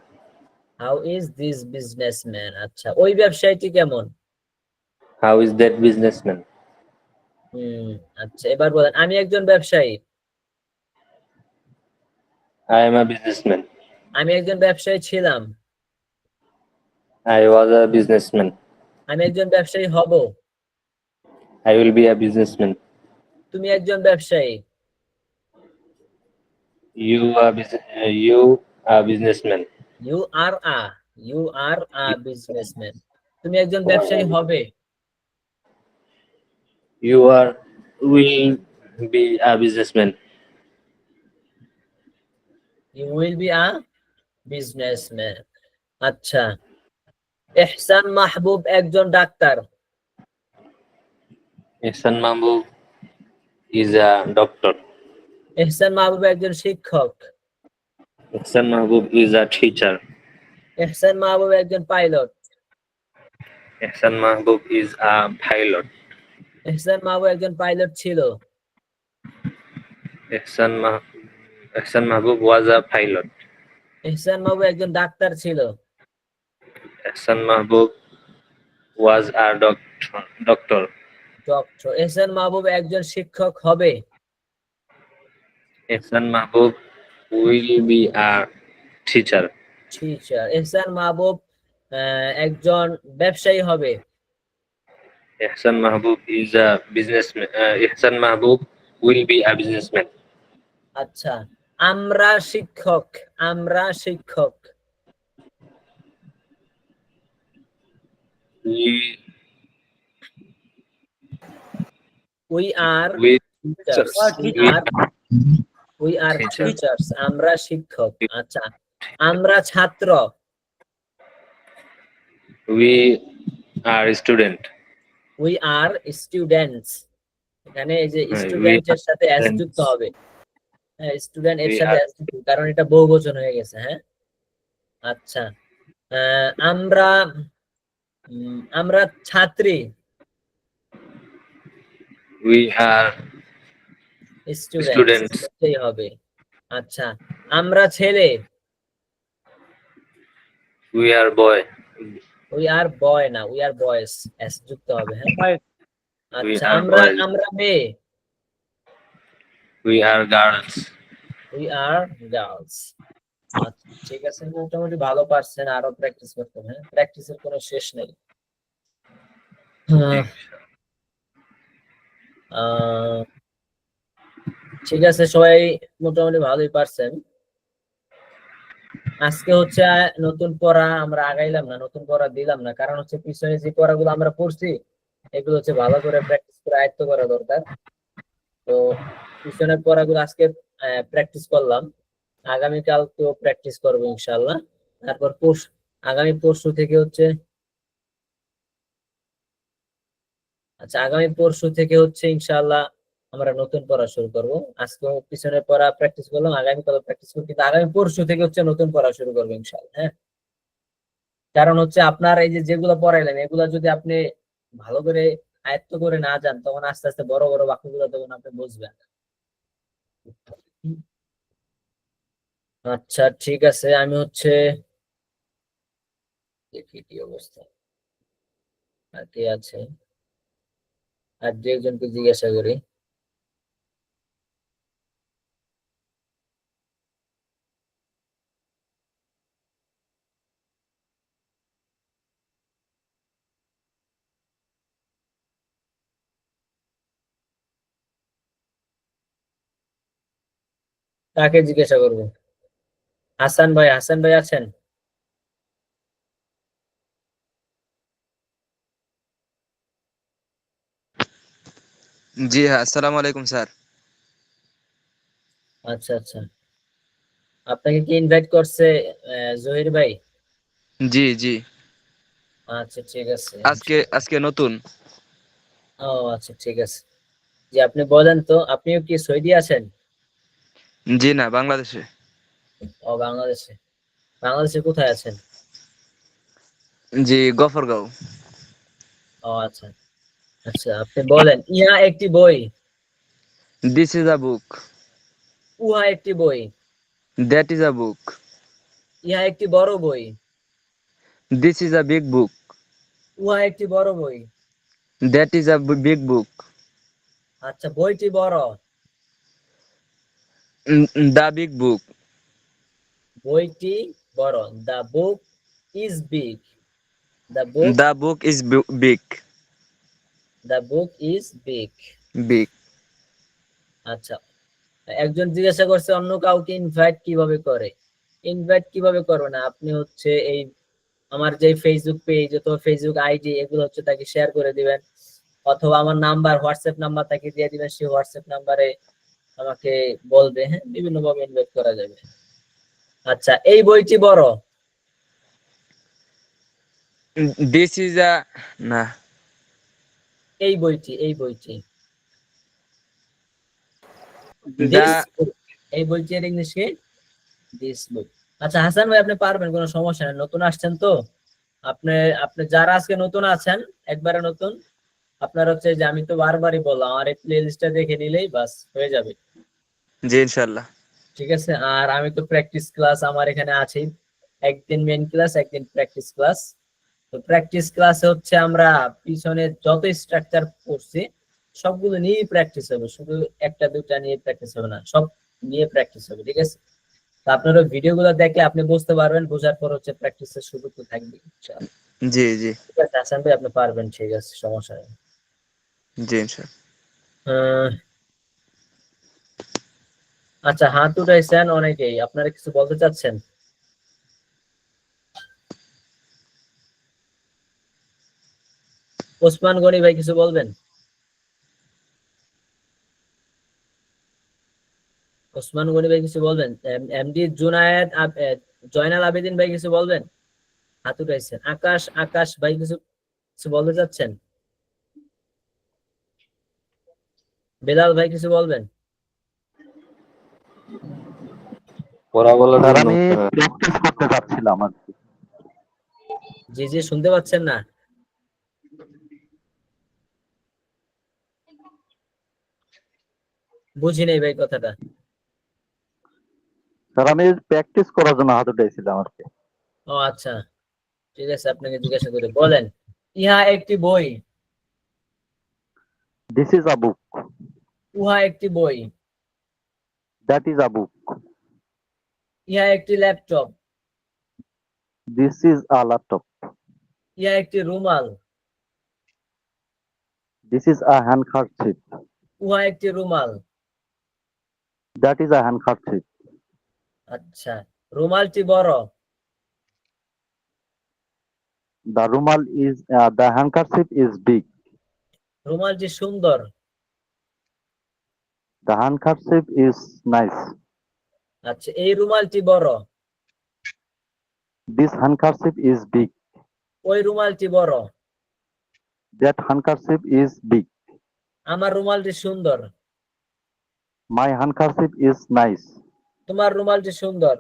How is this businessman? আচ্ছা, ওই ব্যবসায়ীটি কেমন? How is that businessman? আচ্ছা, এবার বলেন, আমি একজন ব্যবসায়ী। I am a businessman. আমি একজন ব্যবসায়ী ছিলাম। I was a businessman. আমি একজন ব্যবসায়ী হব। I will be a businessman. তুমি একজন ব্যবসায়ী। You are businessman. You are a businessman. তুমি একজন ব্যবসায়ী হবে। Will be a businessman. You will be a businessman. আচ্ছা, ইহসান মাহবুব একজন ডাক্তার। Ihsan Mahbub is a doctor. Ihsan Mahbub একজন শিক্ষক। Ihsan Mahbub is a teacher. ইহসান মাহবুব একজন pilot. Ihsan Mahbub is a pilot. ইহসান মাহবুব একজন পাইলট ছিল। Ihsan Mahbub was a pilot. ইহসান মাহবুব একজন ডাক্তার ছিল। Ihsan Mahbub was a doctor. Doctor. Ihsan Mahbub একজন শিক্ষক হবে। Ihsan Mahbub will be a teacher. Teacher. Ihsan Mahbub একজন ব্যবসায়ী হবে। Ihsan Mahbub is a businessman. Ihsan Mahbub will be a businessman. আচ্ছা, আমরা শিক্ষক। আমরা শিক্ষক। We are teachers. We are teachers. আমরা শিক্ষক। আচ্ছা, আমরা ছাত্র। We are student. We are students. এখানে এই যে হ্যাঁ, স্টুডেন্টের সাথে এস students. যুক্ত হবে। হ্যাঁ, স্টুডেন্ট এর We সাথে are- এস যুক্ত, কারণ এটা বহুবচন হয়ে গেছে। হ্যাঁ, আচ্ছা, আমরা আমরা ছাত্রী। We are students students. হবে। আচ্ছা, আমরা ছেলে। We are boy. We are boy না, উই আর বয়েস, এস যুক্ত হবে। হ্যাঁ, Boys. আচ্ছা, are আমরা boys. আমরা মেয়ে। We are girls. We are girls. আচ্ছা, ঠিক আছে, মোটামুটি ভালো পারছেন, আরো প্র্যাকটিস করতে হবে। হ্যাঁ, প্র্যাকটিসের কোনো শেষ নেই। ঠিক আছে, সবাই মোটামুটি ভালোই পারছেন। আজকে হচ্ছে নতুন পড়া আমরা আগাইলাম না, নতুন পড়া দিলাম না, কারণ হচ্ছে পিছনে যে পড়াগুলো আমরা পড়ছি এগুলো হচ্ছে ভালো করে প্র্যাকটিস করে আয়ত্ত করা দরকার। তো পিছনের পড়াগুলো আজকে প্র্যাকটিস করলাম, আগামীকাল তো প্র্যাকটিস করবো ইনশাআল্লাহ। তারপর আগামী পরশু থেকে হচ্ছে ইনশাআল্লাহ আমরা নতুন পড়া শুরু করব। আজকে পিছনের পড়া প্র্যাকটিস করলাম, আগামীকাল প্র্যাকটিস করব, কিন্তু আগামী পরশু থেকে হচ্ছে নতুন পড়া শুরু করবো ইনশাআল্লাহ। হ্যাঁ, কারণ হচ্ছে আপনার এই যে যেগুলো পড়াইলেন এগুলা যদি আপনি ভালো করে আয়ত্ত করে না যান, তখন আস্তে আস্তে বড় বড় বাক্যগুলো তখন আপনি বুঝবেন। আচ্ছা, ঠিক আছে, আমি হচ্ছে দেখি কি অবস্থা, আর কে আছে, আর দু একজনকে জিজ্ঞাসা করি। কাকে জিজ্ঞাসা করবো? হাসান ভাই আছেন? জি হ্যাঁ, আসসালামু আলাইকুম স্যার। আচ্ছা আচ্ছা, আপনাকে কি ইনভাইট করছে জহির ভাই? জি জি, আচ্ছা ঠিক আছে। আজকে নতুন। ও আচ্ছা ঠিক আছে। জি আপনি বলেন তো, আপনিও কি সৌদি আছেন? জি না, বাংলাদেশে। ও বাংলাদেশে। বাংলাদেশে কোথায় আছেন? জি, গফরগাঁও। ও আচ্ছা আচ্ছা, আপনি বলেন। ইহা একটি বই। This is a book. উহা একটি বই। That is a book. ইহা একটি বড় বই। This is a big book. উহা একটি বড় বই। দ্যাট ইজ আ বিগ বুক। আচ্ছা, বইটি বড়। দ্য বিগ বুক। বইটি বড়। The book is big. The book the book is big. The book is big. Big. আচ্ছা, একজন জিজ্ঞাসা করছে অন্য কাউকে ইনভাইট কিভাবে করে। ইনভাইট কিভাবে করবে না, আপনি হচ্ছে এই আমার যে ফেসবুক পেজ অথবা ফেসবুক আইডি এগুলো হচ্ছে তাকে শেয়ার করে দিবেন, অথবা আমার নাম্বার হোয়াটসঅ্যাপ নাম্বার তাকে দিয়ে দিবেন, সেই হোয়াটসঅ্যাপ নাম্বারে আমাকে বলবে। হ্যাঁ, বিভিন্ন ভাবে ইনভাইট করা যাবে। আচ্ছা, এই বইটি বড়। দিস ইজ আ না, এই বইটি দ্য This book, এই বইটির ইংলিশ কি? This book. আচ্ছা হাসান ভাই, আপনি পারবেন, কোনো সমস্যা নেই, নতুন আসছেন তো। আপনি আপনি যারা আজকে নতুন আছেন, একবারে নতুন, আপনার হচ্ছে যে আমি তো বারবারই বললাম, আমার এই প্লে লিস্টটা দেখে নিলেই বাস হয়ে যাবে। জি ইনশাআল্লাহ। ঠিক আছে। আর আমি তো প্র্যাকটিস ক্লাস আমার এখানে আছেই, একদিন মেইন ক্লাস একদিন প্র্যাকটিস ক্লাস। তো প্র্যাকটিস ক্লাসে হচ্ছে আমরা পিছনে যত স্ট্রাকচার পড়ছি সবগুলো নিয়ে প্র্যাকটিস হবে, শুধু একটা দুটা নিয়ে প্র্যাকটিস হবে না, সব নিয়ে প্র্যাকটিস হবে। ঠিক আছে। তো আপনারা ভিডিওগুলো দেখলে আপনি বুঝতে পারবেন, বোঝার পর হচ্ছে প্র্যাকটিসের সুযোগ তো থাকবে ইনশাআল্লাহ। জি জি ঠিক আছে হাসান ভাই, আপনি পারবেন, ঠিক আছে, সমস্যা নেই। জি ইনশাআল্লাহ। আহ, আচ্ছা, হাত উঠাইছেন অনেকেই, আপনারা কিছু বলতে চাচ্ছেন? ওসমান গনি ভাই কিছু বলবেন? ওসমান গনি ভাই কিছু বলবেন? এমডি জুনায়েদ জয়নাল আবেদিন ভাই কিছু বলবেন? হাত উঠাইছেন। আকাশ আকাশ ভাই কিছু কিছু বলতে চাচ্ছেন? বেলাল ভাই কিছু বলবেন? স্যার আমি প্র্যাকটিস করতে চাচ্ছিলাম আর কি। জি জি, শুনতে পাচ্ছেন না? বুঝি নাই ভাই কথাটা। স্যার আমি প্র্যাকটিস করার জন্য হাত উঠাইছিলাম আর কি। ও আচ্ছা, ঠিক আছে, আপনাকে জিজ্ঞাসা করে বলেন। ইহা একটি বই। This is a book. উহা একটি বই। That is a book. ইহা একটি ল্যাপটপ। This is a laptop. ইহা একটি রুমাল। This is a handkerchief. উহা একটি রুমাল। That is a handkerchief. আচ্ছা, রুমালটি বড়। The rumal is the handkerchief is big. রুমালটি সুন্দর। The handkerchief is nice. আচ্ছা, এই রুমালটি বড়। This handkerchief is big. ওই রুমালটি বড়। That handkerchief is big. আমার রুমালটি সুন্দর। মাই হ্যান্ডকারচিফ ইজ নাইস। তোমার রুমালটি সুন্দর।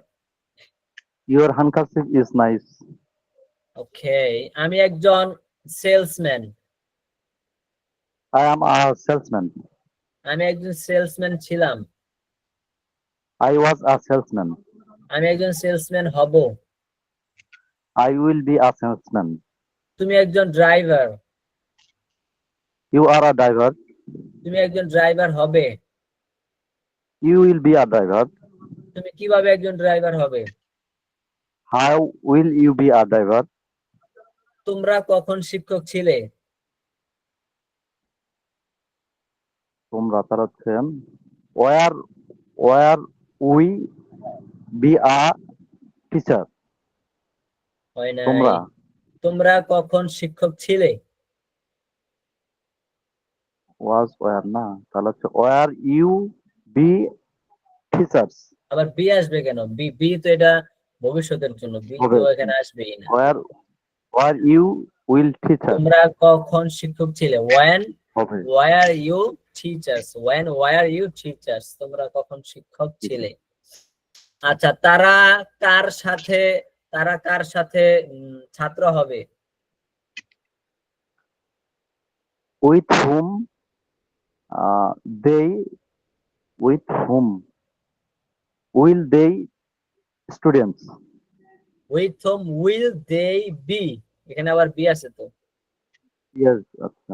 Your handkerchief is nice. Okay, আমি একজন salesman. I am a salesman. আমি একজন সেলসম্যান ছিলাম। I was a salesman. আমি একজন সেলসম্যান হব। I will be a salesman. তুমি একজন driver. You are a driver. তুমি একজন ড্রাইভার হবে। You will be a driver. তুমি কিভাবে একজন ড্রাইভার হবে? How will you be a driver? তোমরা কখন শিক্ষক ছিলে? তোমরা তারা হচ্ছেন where we be a teacher. হয় নাই। তোমরা তোমরা কখন শিক্ষক ছিলে? ওয়াজ ওয়ার না, তাহলে হচ্ছে ওয়ার ইউ বি টিচার্স। আবার বি আসবে কেন? বি বি তো এটা ভবিষ্যতের জন্য, বি তো হবে। এখানে আসবেই না। ওয়ার ইউ উইল টিচার তোমরা কখন শিক্ষক ছিলে? when হবে। were you teachers? when were you teachers? তোমরা কখন শিক্ষক ছিলে? আচ্ছা, তারা কার সাথে ছাত্র হবে? With whom they with whom will they students. with whom will they be? এখানে আবার বি আছে তো। ইয়েস, আচ্ছা।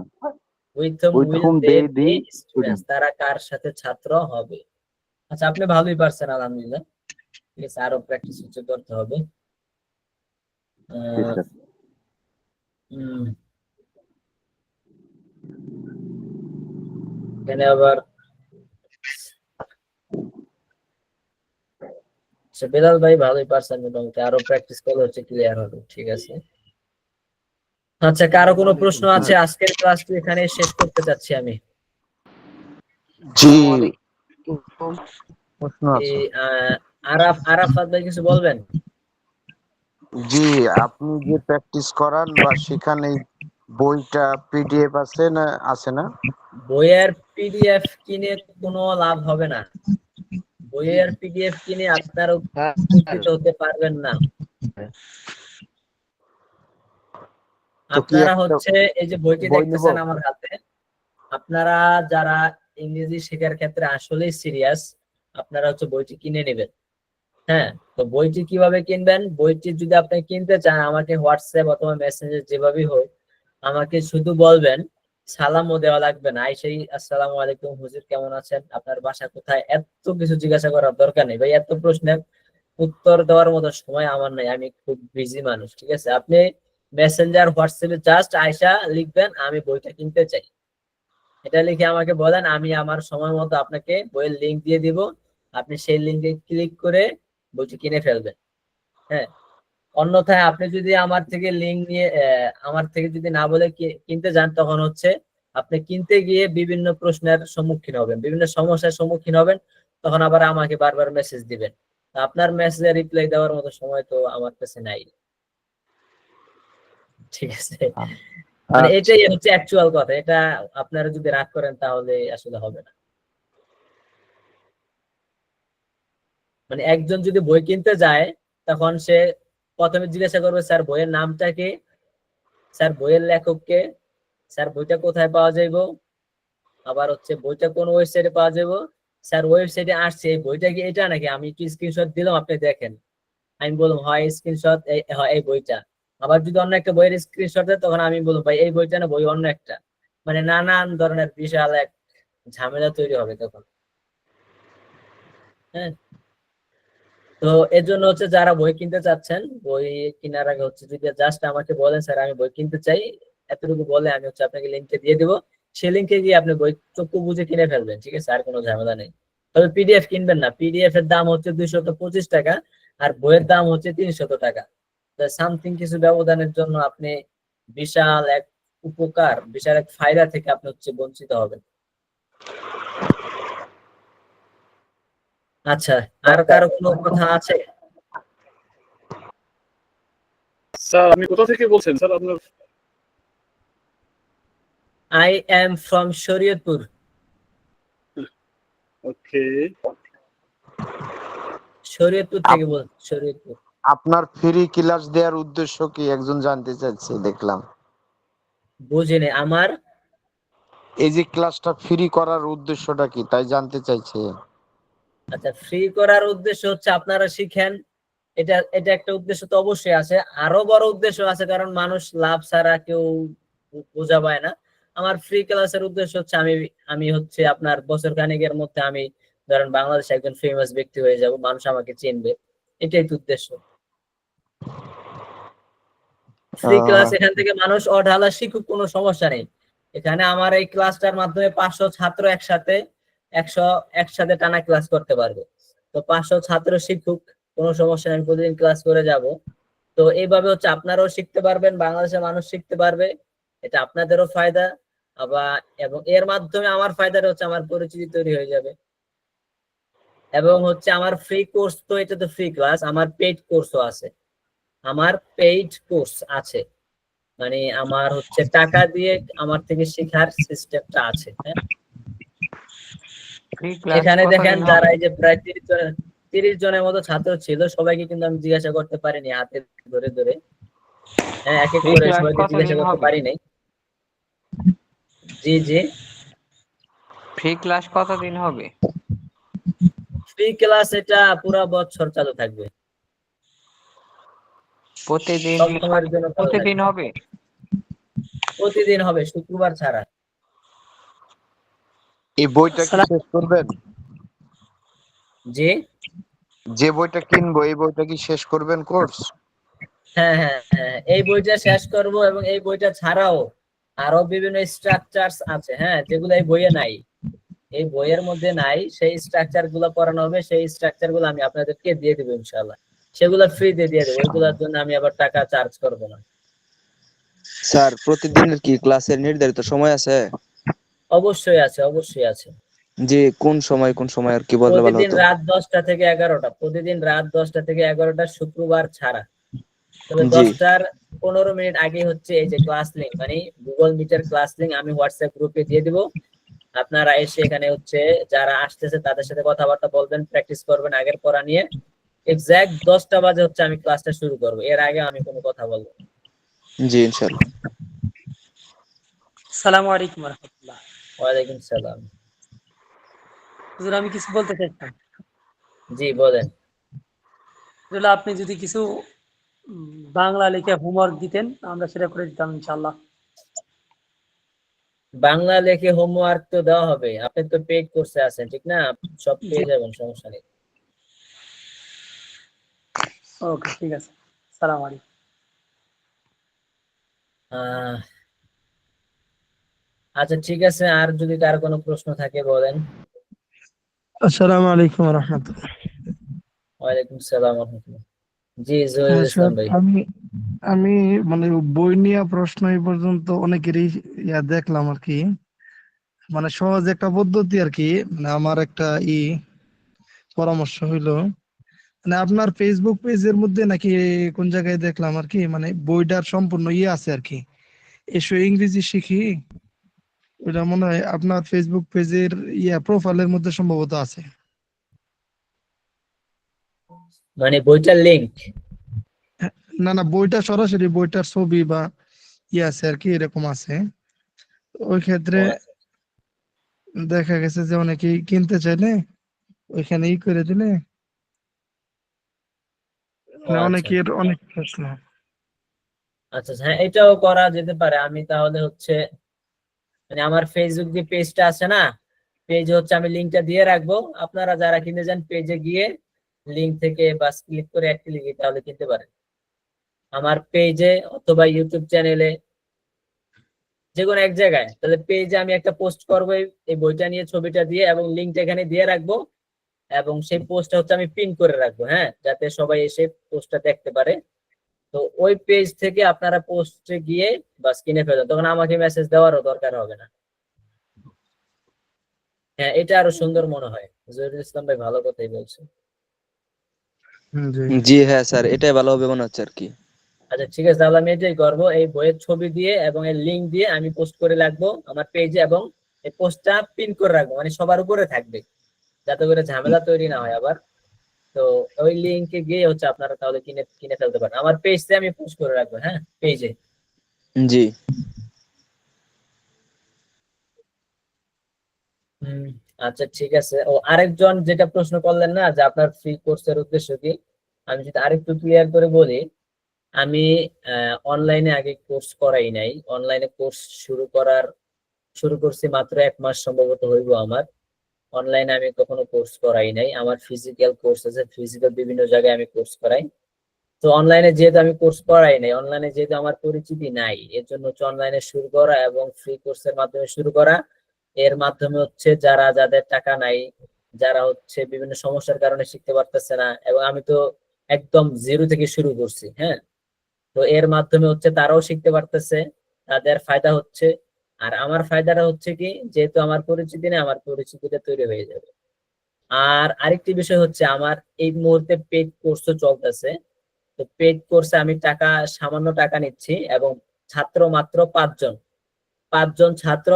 with whom With will whom they they be be students? তারা কার সাথে ছাত্র হবে? আচ্ছা, আপনি ভালোই পারছেন আলহামদুলিল্লাহ। ঠিক আছে, আরো প্র্যাকটিস করতে হবে। জি স্যার। এখানে আবার বেলাল ভাই ভালোই পারছেন মোটামুটি, আরো প্র্যাকটিস করলে হচ্ছে ক্লিয়ার হবে। ঠিক আছে, আচ্ছা, কারো কোনো প্রশ্ন আছে? আজকের ক্লাসটি এখানে শেষ করতে চাচ্ছি আমি। জি, আরাফাত ভাই কিছু বলবেন? জি, আপনি যে প্র্যাকটিস করান বা সেখানে বইটা পিডিএফ আছে না? বইয়ের পিডিএফ কিনে কোনো লাভ হবে না। বইয়ের পিডিএফ কিনে আপনারা উপকৃত হতে পারবেন না। আপনারা হচ্ছে এই যে বইটি দেখতেছেন আমার হাতে, আপনারা যারা ইংরেজি শেখার ক্ষেত্রে আসলেই সিরিয়াস, আপনারা হচ্ছে বইটি কিনে নেবেন। হ্যাঁ, তো বইটি কিভাবে কিনবেন? বইটি যদি আপনি কিনতে চান, আমাকে হোয়াটসঅ্যাপ অথবা মেসেঞ্জে যেভাবেই হোক আমাকে শুধু বলবেন, সালামও দেওয়া লাগবে না, আইসাই আসসালামু আলাইকুম হুজুর কেমন আছেন, আপনার বাসা কোথায়, এত কিছু জিজ্ঞাসা করার দরকার নেই ভাই। এত প্রশ্নের উত্তর দেওয়ার মতো সময় আমার নাই, আমি খুব বিজি মানুষ। ঠিক আছে, আপনি মেসেঞ্জার হোয়াটসঅ্যাপে জাস্ট আইসা লিখবেন আমি বইটা কিনতে চাই, এটা লিখে আমাকে বলেন, আমি আমার সময় মতো আপনাকে বইয়ের লিঙ্ক দিয়ে দিব, আপনি সেই লিঙ্কে ক্লিক করে বইটি কিনে ফেলবেন। হ্যাঁ, অন্যথায় আপনি যদি আমার থেকে লিঙ্ক নিয়ে আমার থেকে যদি না বলে কিনতে যান, তখন হচ্ছে আপনি কিনতে গিয়ে বিভিন্ন প্রশ্নের সম্মুখীন হবেন, বিভিন্ন সমস্যার সম্মুখীন হবেন, তখন আবার আমাকে বারবার মেসেজ দিবেন। আপনার মেসেজে রিপ্লাই দেওয়ার মতো সময় তো আমার কাছে নাই। ঠিক আছে, মানে এটাই হচ্ছে অ্যাকচুয়াল কথা। এটা আপনারা যদি রাগ করেন তাহলে আসলে হবে না। মানে একজন যদি বই কিনতে যায়, তখন সে প্রথমে জিজ্ঞাসা করবে স্যার বইয়ের নামটা কি, স্যার বইয়ের লেখক কে, স্যার বইটা কোথায় পাওয়া যাইব, আবার হচ্ছে বইটা কোন ওয়েবসাইটে পাওয়া যাবে, স্যার ওয়েবসাইটে আসছে এই বইটা কি এটা নাকি, আমি একটু স্ক্রিনশট দিলাম আপনি দেখেন। আমি বললাম হয় স্ক্রিনশট, এই বইটা। আবার যদি অন্য একটা বইয়ের স্ক্রিনশট দেয়, তখন আমি বলবো ভাই এই বইটা না, বই অন্য একটা। মানে নানান ধরনের বিশাল এক ঝামেলা তৈরি হবে তখন। হ্যাঁ, তো এর জন্য হচ্ছে যারা বই কিনতে চাচ্ছেন, বই কেনার আগে হচ্ছে যদি জাস্ট আমাকে বলেন স্যার আমি বই কিনতে চাই, এতটুকু বলে আমি হচ্ছে আপনাকে লিঙ্কটা দিয়ে দিব, সেই লিঙ্কে গিয়ে আপনি বই চক্ষু বুঝে কিনে ফেলবেন। ঠিক আছে, আর কোনো ঝামেলা নেই। তবে পিডিএফ কিনবেন না, পিডিএফ এর দাম হচ্ছে 225 টাকা আর বইয়ের দাম হচ্ছে 300 টাকা। সামথিং কিছু ব্যবধানের জন্য আপনি বিশাল এক উপকার, বিশাল এক ফায়দা থেকে আপনি হচ্ছে বঞ্চিত হবেন। আচ্ছা, আর কারো কোনো কথা আছে? স্যার আপনি কোথা থেকে বলছেন স্যার? আপনার I am from শরীয়তপুর। ওকে, শরীয়তপুর থেকে বলছি, শরীয়তপুর। আপনার ফ্রি ক্লাস দেওয়ার উদ্দেশ্য কি একজন জানতে চাইছে, দেখলাম। বুঝিনি আমার। এই যে ক্লাসটা ফ্রি করার উদ্দেশ্যটা কি তাই জানতে চাইছে। আচ্ছা, ফ্রি করার উদ্দেশ্য হচ্ছে আপনারা শিখেন, এটা এটা একটা উদ্দেশ্য তো অবশ্যই আছে, আরো বড় উদ্দেশ্য আছে, কারণ মানুষ লাভ ছাড়া কেউ বোঝা পায় না। আমার ফ্রি ক্লাসের উদ্দেশ্য হচ্ছে আমি হচ্ছে আপনার বছর খানেকের মধ্যে আমি ধরেন বাংলাদেশে একজন ফেমাস ব্যক্তি হয়ে যাব, মানুষ আমাকে চিনবে, এটাই তো উদ্দেশ্য। ফ্রি ক্লাস, এখান থেকে মানুষ অঢালা শিখুক, কোনো সমস্যা নেই। এখানে আমার এই ক্লাসটার মাধ্যমে 500 ছাত্র একসাথে টানা ক্লাস করতে পারবে। তো 500 ছাত্র শিখুক, কোনো সমস্যা নেই, প্রতিদিন ক্লাস করে যাব। তো এইভাবে হচ্ছে আপনারাও শিখতে পারবেন, বাংলাদেশের মানুষ শিখতে পারবে, এটা আপনাদেরও ফায়দা, আবার এবং এর মাধ্যমে আমার ফায়দাটা হচ্ছে আমার পরিচিতি তৈরি হয়ে যাবে, এবং হচ্ছে আমার ফ্রি কোর্স, তো এটা তো ফ্রি ক্লাস, আমার পেইড কোর্সও আছে, আমার পেইড কোর্স আছে, মানে আমার হচ্ছে টাকা দিয়ে আমার থেকে শেখার সিস্টেমটা আছে। হ্যাঁ, এখানে দেখেন যারা এই যে প্রায় 30 জনের মতো ছাত্র ছিল, সবাইকে কিন্তু আমি জিজ্ঞাসা করতে পারিনি হাতে ধরে ধরে, হ্যাঁ, এক এক করে সবাইকে জিজ্ঞাসা করতে পারি নাই। জি জি, ফ্রি ক্লাস কতদিন হবে? ফ্রি ক্লাস এটা পুরো বছর চালু থাকবে, প্রতিদিন সবসময়ের জন্য চালু প্রতিদিন থাকবে। হবে? প্রতিদিন হবে, শুক্রবার ছাড়া। এই বইটা কি শেষ করবেন? জি, যে বইটা কিনবো এই বইটা কি শেষ করবেন কোর্স? হ্যাঁ হ্যাঁ হ্যাঁ, এই বইটা শেষ করব, এবং এই বইটা ছাড়াও আরো বিভিন্ন স্ট্রাকচারস আছে, হ্যাঁ, যেগুলো এই বইয়ে নাই, এই বইয়ের মধ্যে নাই, সেই স্ট্রাকচার গুলো পড়ানো হবে, সেই স্ট্রাকচার গুলো আমি আপনাদেরকে দিয়ে দেবো ইনশাআল্লাহ, সেগুলো ফ্রিতে দিয়ে দেবো, ওইগুলোর জন্য আমি আবার টাকা চার্জ করব না। স্যার প্রতিদিনের কি ক্লাসের নির্ধারিত সময় আছে? অবশ্যই আছে, অবশ্যই আছে। যে কোন সময় আর কি বললে ভালো প্রতিদিন হতো। রাত 10টা থেকে 11টা, প্রতিদিন রাত 10টা থেকে 11টা, শুক্রবার ছাড়া। তবে জি 10টার 15 মিনিট আগে হচ্ছে এই যে ক্লাস লিংক, মানে গুগল মিটের ক্লাস লিংক আমি হোয়াটসঅ্যাপ গ্রুপে দিয়ে দিব, আপনারা এসে এখানে হচ্ছে যারা আসতেছে তাদের সাথে কথাবার্তা বলবেন, প্র্যাকটিস করবেন আগের পড়া নিয়ে। এক্সাক্ট 10টা বাজে হচ্ছে আমি ক্লাসটা শুরু করব, এর আগে আমি কোনো কথা বলবো না। জি ইনশাআল্লাহ। আসসালামু আলাইকুম ওয়া রাহমাতুল্লাহ। ওয়ালাইকুম সালাম। হুজুর আমি কিছু বলতে চাইতাম। জি বলেন। হুজুর আপনি যদি কিছু বাংলা লেখা হোমওয়ার্ক দিতেন, আমরা সেটা করে দিতাম ইনশাআল্লাহ। বাংলা লেখে হোমওয়ার্ক তো দেওয়া হবে, আপনি তো পেইড কোর্সে আছেন ঠিক না, সব পেয়ে যাবেন, সমস্যা নেই। ওকে ঠিক আছে, আসসালামু আলাইকুম। আচ্ছা ঠিক আছে, আর যদি কার কোনো প্রশ্ন থাকে বলেন। আসসালামু আলাইকুম রহমতুল্লাহ। ওয়ালাইকুম সালাম ওয়া রাহমাতুল্লাহ। জি জহিরুল স্যার, ইসলাম ভাই। আমি আমি মানে বই নিয়ে প্রশ্ন এই পর্যন্ত অনেকেরই দেখলাম আর কি, মানে সহজ একটা পদ্ধতি আর কি, মানে আমার একটা পরামর্শ হইলো, মানে আপনার ফেসবুক পেজের মধ্যে নাকি কোন জায়গায় দেখলাম আর কি, মানে বইটার সম্পূর্ণ আছে আর কি, এসো ইংরেজি শিখি, ওটা মনে হয় আপনার ফেসবুক পেজের প্রোফাইলের মধ্যে সম্ভবত আছে। মানে বইটার লিংক? না না, বইটা সরাসরি বইটার ছবি বা আছে আর কি, এরকম আছে। ওই ক্ষেত্রে দেখা গেছে যে অনেকেই কিনতে চাইলে ওইখানে করে দিলে মানে অনেকের অনেক প্রশ্ন। আচ্ছা হ্যাঁ, এটাও করা যেতে পারে। আমি তাহলে হচ্ছে মানে আমার ফেসবুক যে পেজটা আছে না, পেজে হচ্ছে আমি লিংকটা দিয়ে রাখবো, আপনারা যারা কিনতে যান পেজে গিয়ে লিংক থেকে বাস ক্লিক করে এক ক্লিকে তাহলে কিনতে পারেন। আমার পেজে অথবা ইউটিউব চ্যানেলে, যে কোনো এক জায়গায়, তাহলে পেজে আমি একটা পোস্ট করবো এই বইটা নিয়ে, ছবিটা দিয়ে, এবং লিংকটা এখানে দিয়ে রাখবো, এবং সেই পোস্টটা হচ্ছে আমি পিন করে রাখবো, হ্যাঁ, যাতে সবাই এসে পোস্টটা দেখতে পারে। তো ওই পেজ থেকে আপনারা পোস্টে গিয়ে বাস কিনে ফেলেন, তখন আমাকে মেসেজ দেওয়ারও দরকার হবে না। হ্যাঁ, এটা আরো সুন্দর মনে হয়। জহিরুল ইসলাম ভাই ভালো কথাই বলছে। জি হ্যাঁ স্যার, এটাই ভালো হবে মনে হচ্ছে আর কি। আচ্ছা ঠিক আছে, তাহলে আমি এটাই করবো, এই বইয়ের ছবি দিয়ে এবং এর লিংক দিয়ে আমি পোস্ট করে রাখবো আমার পেজে, এবং এই পোস্টটা পিন করে রাখবো, মানে সবার উপরে থাকবে, যাতে করে ঝামেলা তৈরি না হয় আবার। তো ওই লিংকে গিয়ে হচ্ছে আপনারা তাহলে কিনে ফেলতে পারেন, আমার পেজে আমি পোস্ট করে রাখবো, হ্যাঁ, পেজে। জি আচ্ছা ঠিক আছে। ও আরেকজন যেটা প্রশ্ন করলেন না, যে আপনার ফ্রি কোর্সের উদ্দেশ্য কি, আমি যদি আরেকটু ক্লিয়ার করে বলি, আমি অনলাইনে আগে কোর্স করাই নাই, অনলাইনে কোর্স শুরু করছি মাত্র 1 মাস সম্ভবত হইব আমার। অনলাইনে আমি কখনো কোর্স করাই নাই, আমার ফিজিক্যাল কোর্স আছে, ফিজিক্যাল বিভিন্ন জায়গায় আমি কোর্স করাই। তো অনলাইনে যেহেতু আমি কোর্স করাই নাই, অনলাইনে যেহেতু আমার পরিচিতি নাই, এর জন্য হচ্ছে অনলাইনে শুরু করা এবং ফ্রি কোর্সের মাধ্যমে শুরু করা। এর মাধ্যমে হচ্ছে যাদের টাকা নাই, যারা হচ্ছে বিভিন্ন সমস্যার কারণে শিখতে পারতেছে না, এবং আমি তো একদম জিরো থেকে শুরু করছি, হ্যাঁ, তো এর মাধ্যমে হচ্ছে তারাও শিখতে পারতেছে, তাদের ফায়দা হচ্ছে, আর আমার ফায়দাটা হচ্ছে কি, যেহেতু আমার পরিচিতি নেই, আমার পরিচিতিটা তৈরি হয়ে যাবে। আর আরেকটি বিষয় হচ্ছে, আমার এই মুহূর্তে পেইড কোর্সও চলতেছে। তো পেইড কোর্সে আমি সামান্য টাকা নিচ্ছি, এবং ছাত্র মাত্র 5 জন ছাত্র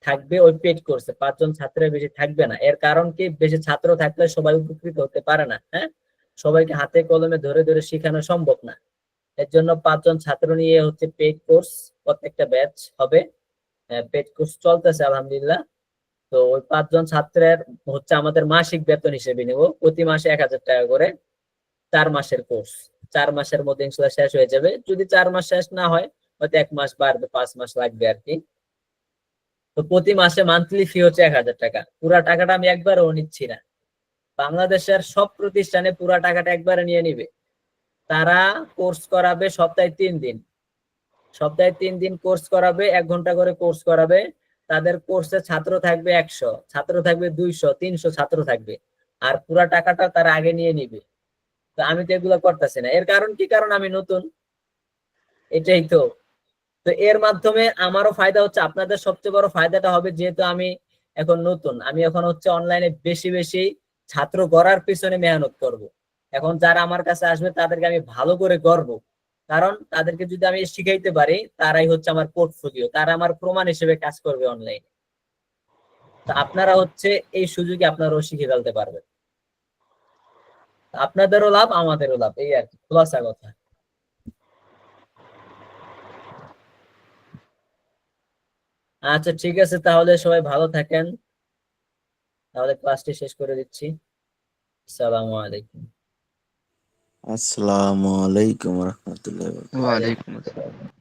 থাকবে ওই পেইড কোর্সে। 5 জন ছাত্রের বেশি থাকবে না। এর কারণ কি, বেশি ছাত্র থাকলে সবাই উপকৃত হতে পারে না। হ্যাঁ, সবাইকে হাতে কলমে ধরে ধরে শেখানো সম্ভব না। এর জন্য 5 জন ছাত্র নিয়ে হচ্ছে পেইড কোর্স, প্রত্যেকটা ব্যাচ হবে। পেইড কোর্স চলতেছে আলহামদুলিল্লাহ। তো ওই 5 জন ছাত্রের হচ্ছে আমাদের মাসিক বেতন হিসেবে নিব, প্রতি মাসে 1000 টাকা করে। 4 মাসের কোর্স, 4 মাসের মধ্যে ইনশাল্লাহ শেষ হয়ে যাবে। যদি 4 মাস শেষ না হয়, হয়তো 1 মাস বাড়বে, 5 মাস লাগবে আর কি। তো প্রতি মাসে মান্থলি ফি হচ্ছে 1000 টাকা। পুরা টাকাটা আমি একবারও নিচ্ছি না। বাংলাদেশের সব প্রতিষ্ঠানে পুরা টাকাটা একবারে নিয়ে নিবে। তারা কোর্স করাবে সপ্তাহে 3 দিন, সপ্তাহে 3 দিন কোর্স করাবে, 1 ঘন্টা করে কোর্স করাবে। তাদের কোর্সে ছাত্র থাকবে 100, ছাত্র থাকবে 200, 300 ছাত্র থাকবে। আর পুরা টাকাটা তারা আগে নিয়ে নিবে। তো আমি তো এগুলো করতেছি না। এর কারণ কি, কারণ আমি নতুন, এটাই তো। তো এর মাধ্যমে আমারও ফায়দা হচ্ছে, আপনাদের সবচেয়ে বড় ফায়দাটা হবে, যেহেতু আমি এখন নতুন, আমি এখন হচ্ছে অনলাইনে বেশি বেশি ছাত্র গড়ার পিছনে মেহনত করব। এখন যারা আমার কাছে আসবে তাদেরকে আমি ভালো করে গড়ব, কারণ তাদেরকে যদি আমি শিখাইতে পারি, তারাই হচ্ছে আমার পোর্টফোলিও, তারা আমার প্রমাণ হিসেবে কাজ করবে অনলাইনে। তো আপনারা হচ্ছে এই সুযোগে আপনারাও শিখে ফেলতে পারবেন। আপনাদেরও লাভ, আমাদেরও লাভ, এই আর কি খোলাসা কথা। আচ্ছা ঠিক আছে, তাহলে সবাই ভালো থাকেন। তাহলে ক্লাসটি শেষ করে দিচ্ছি। আসসালামু আলাইকুম। আসসালামু আলাইকুম রহমতুল্লাহ। ওয়ালাইকুম আসসালাম।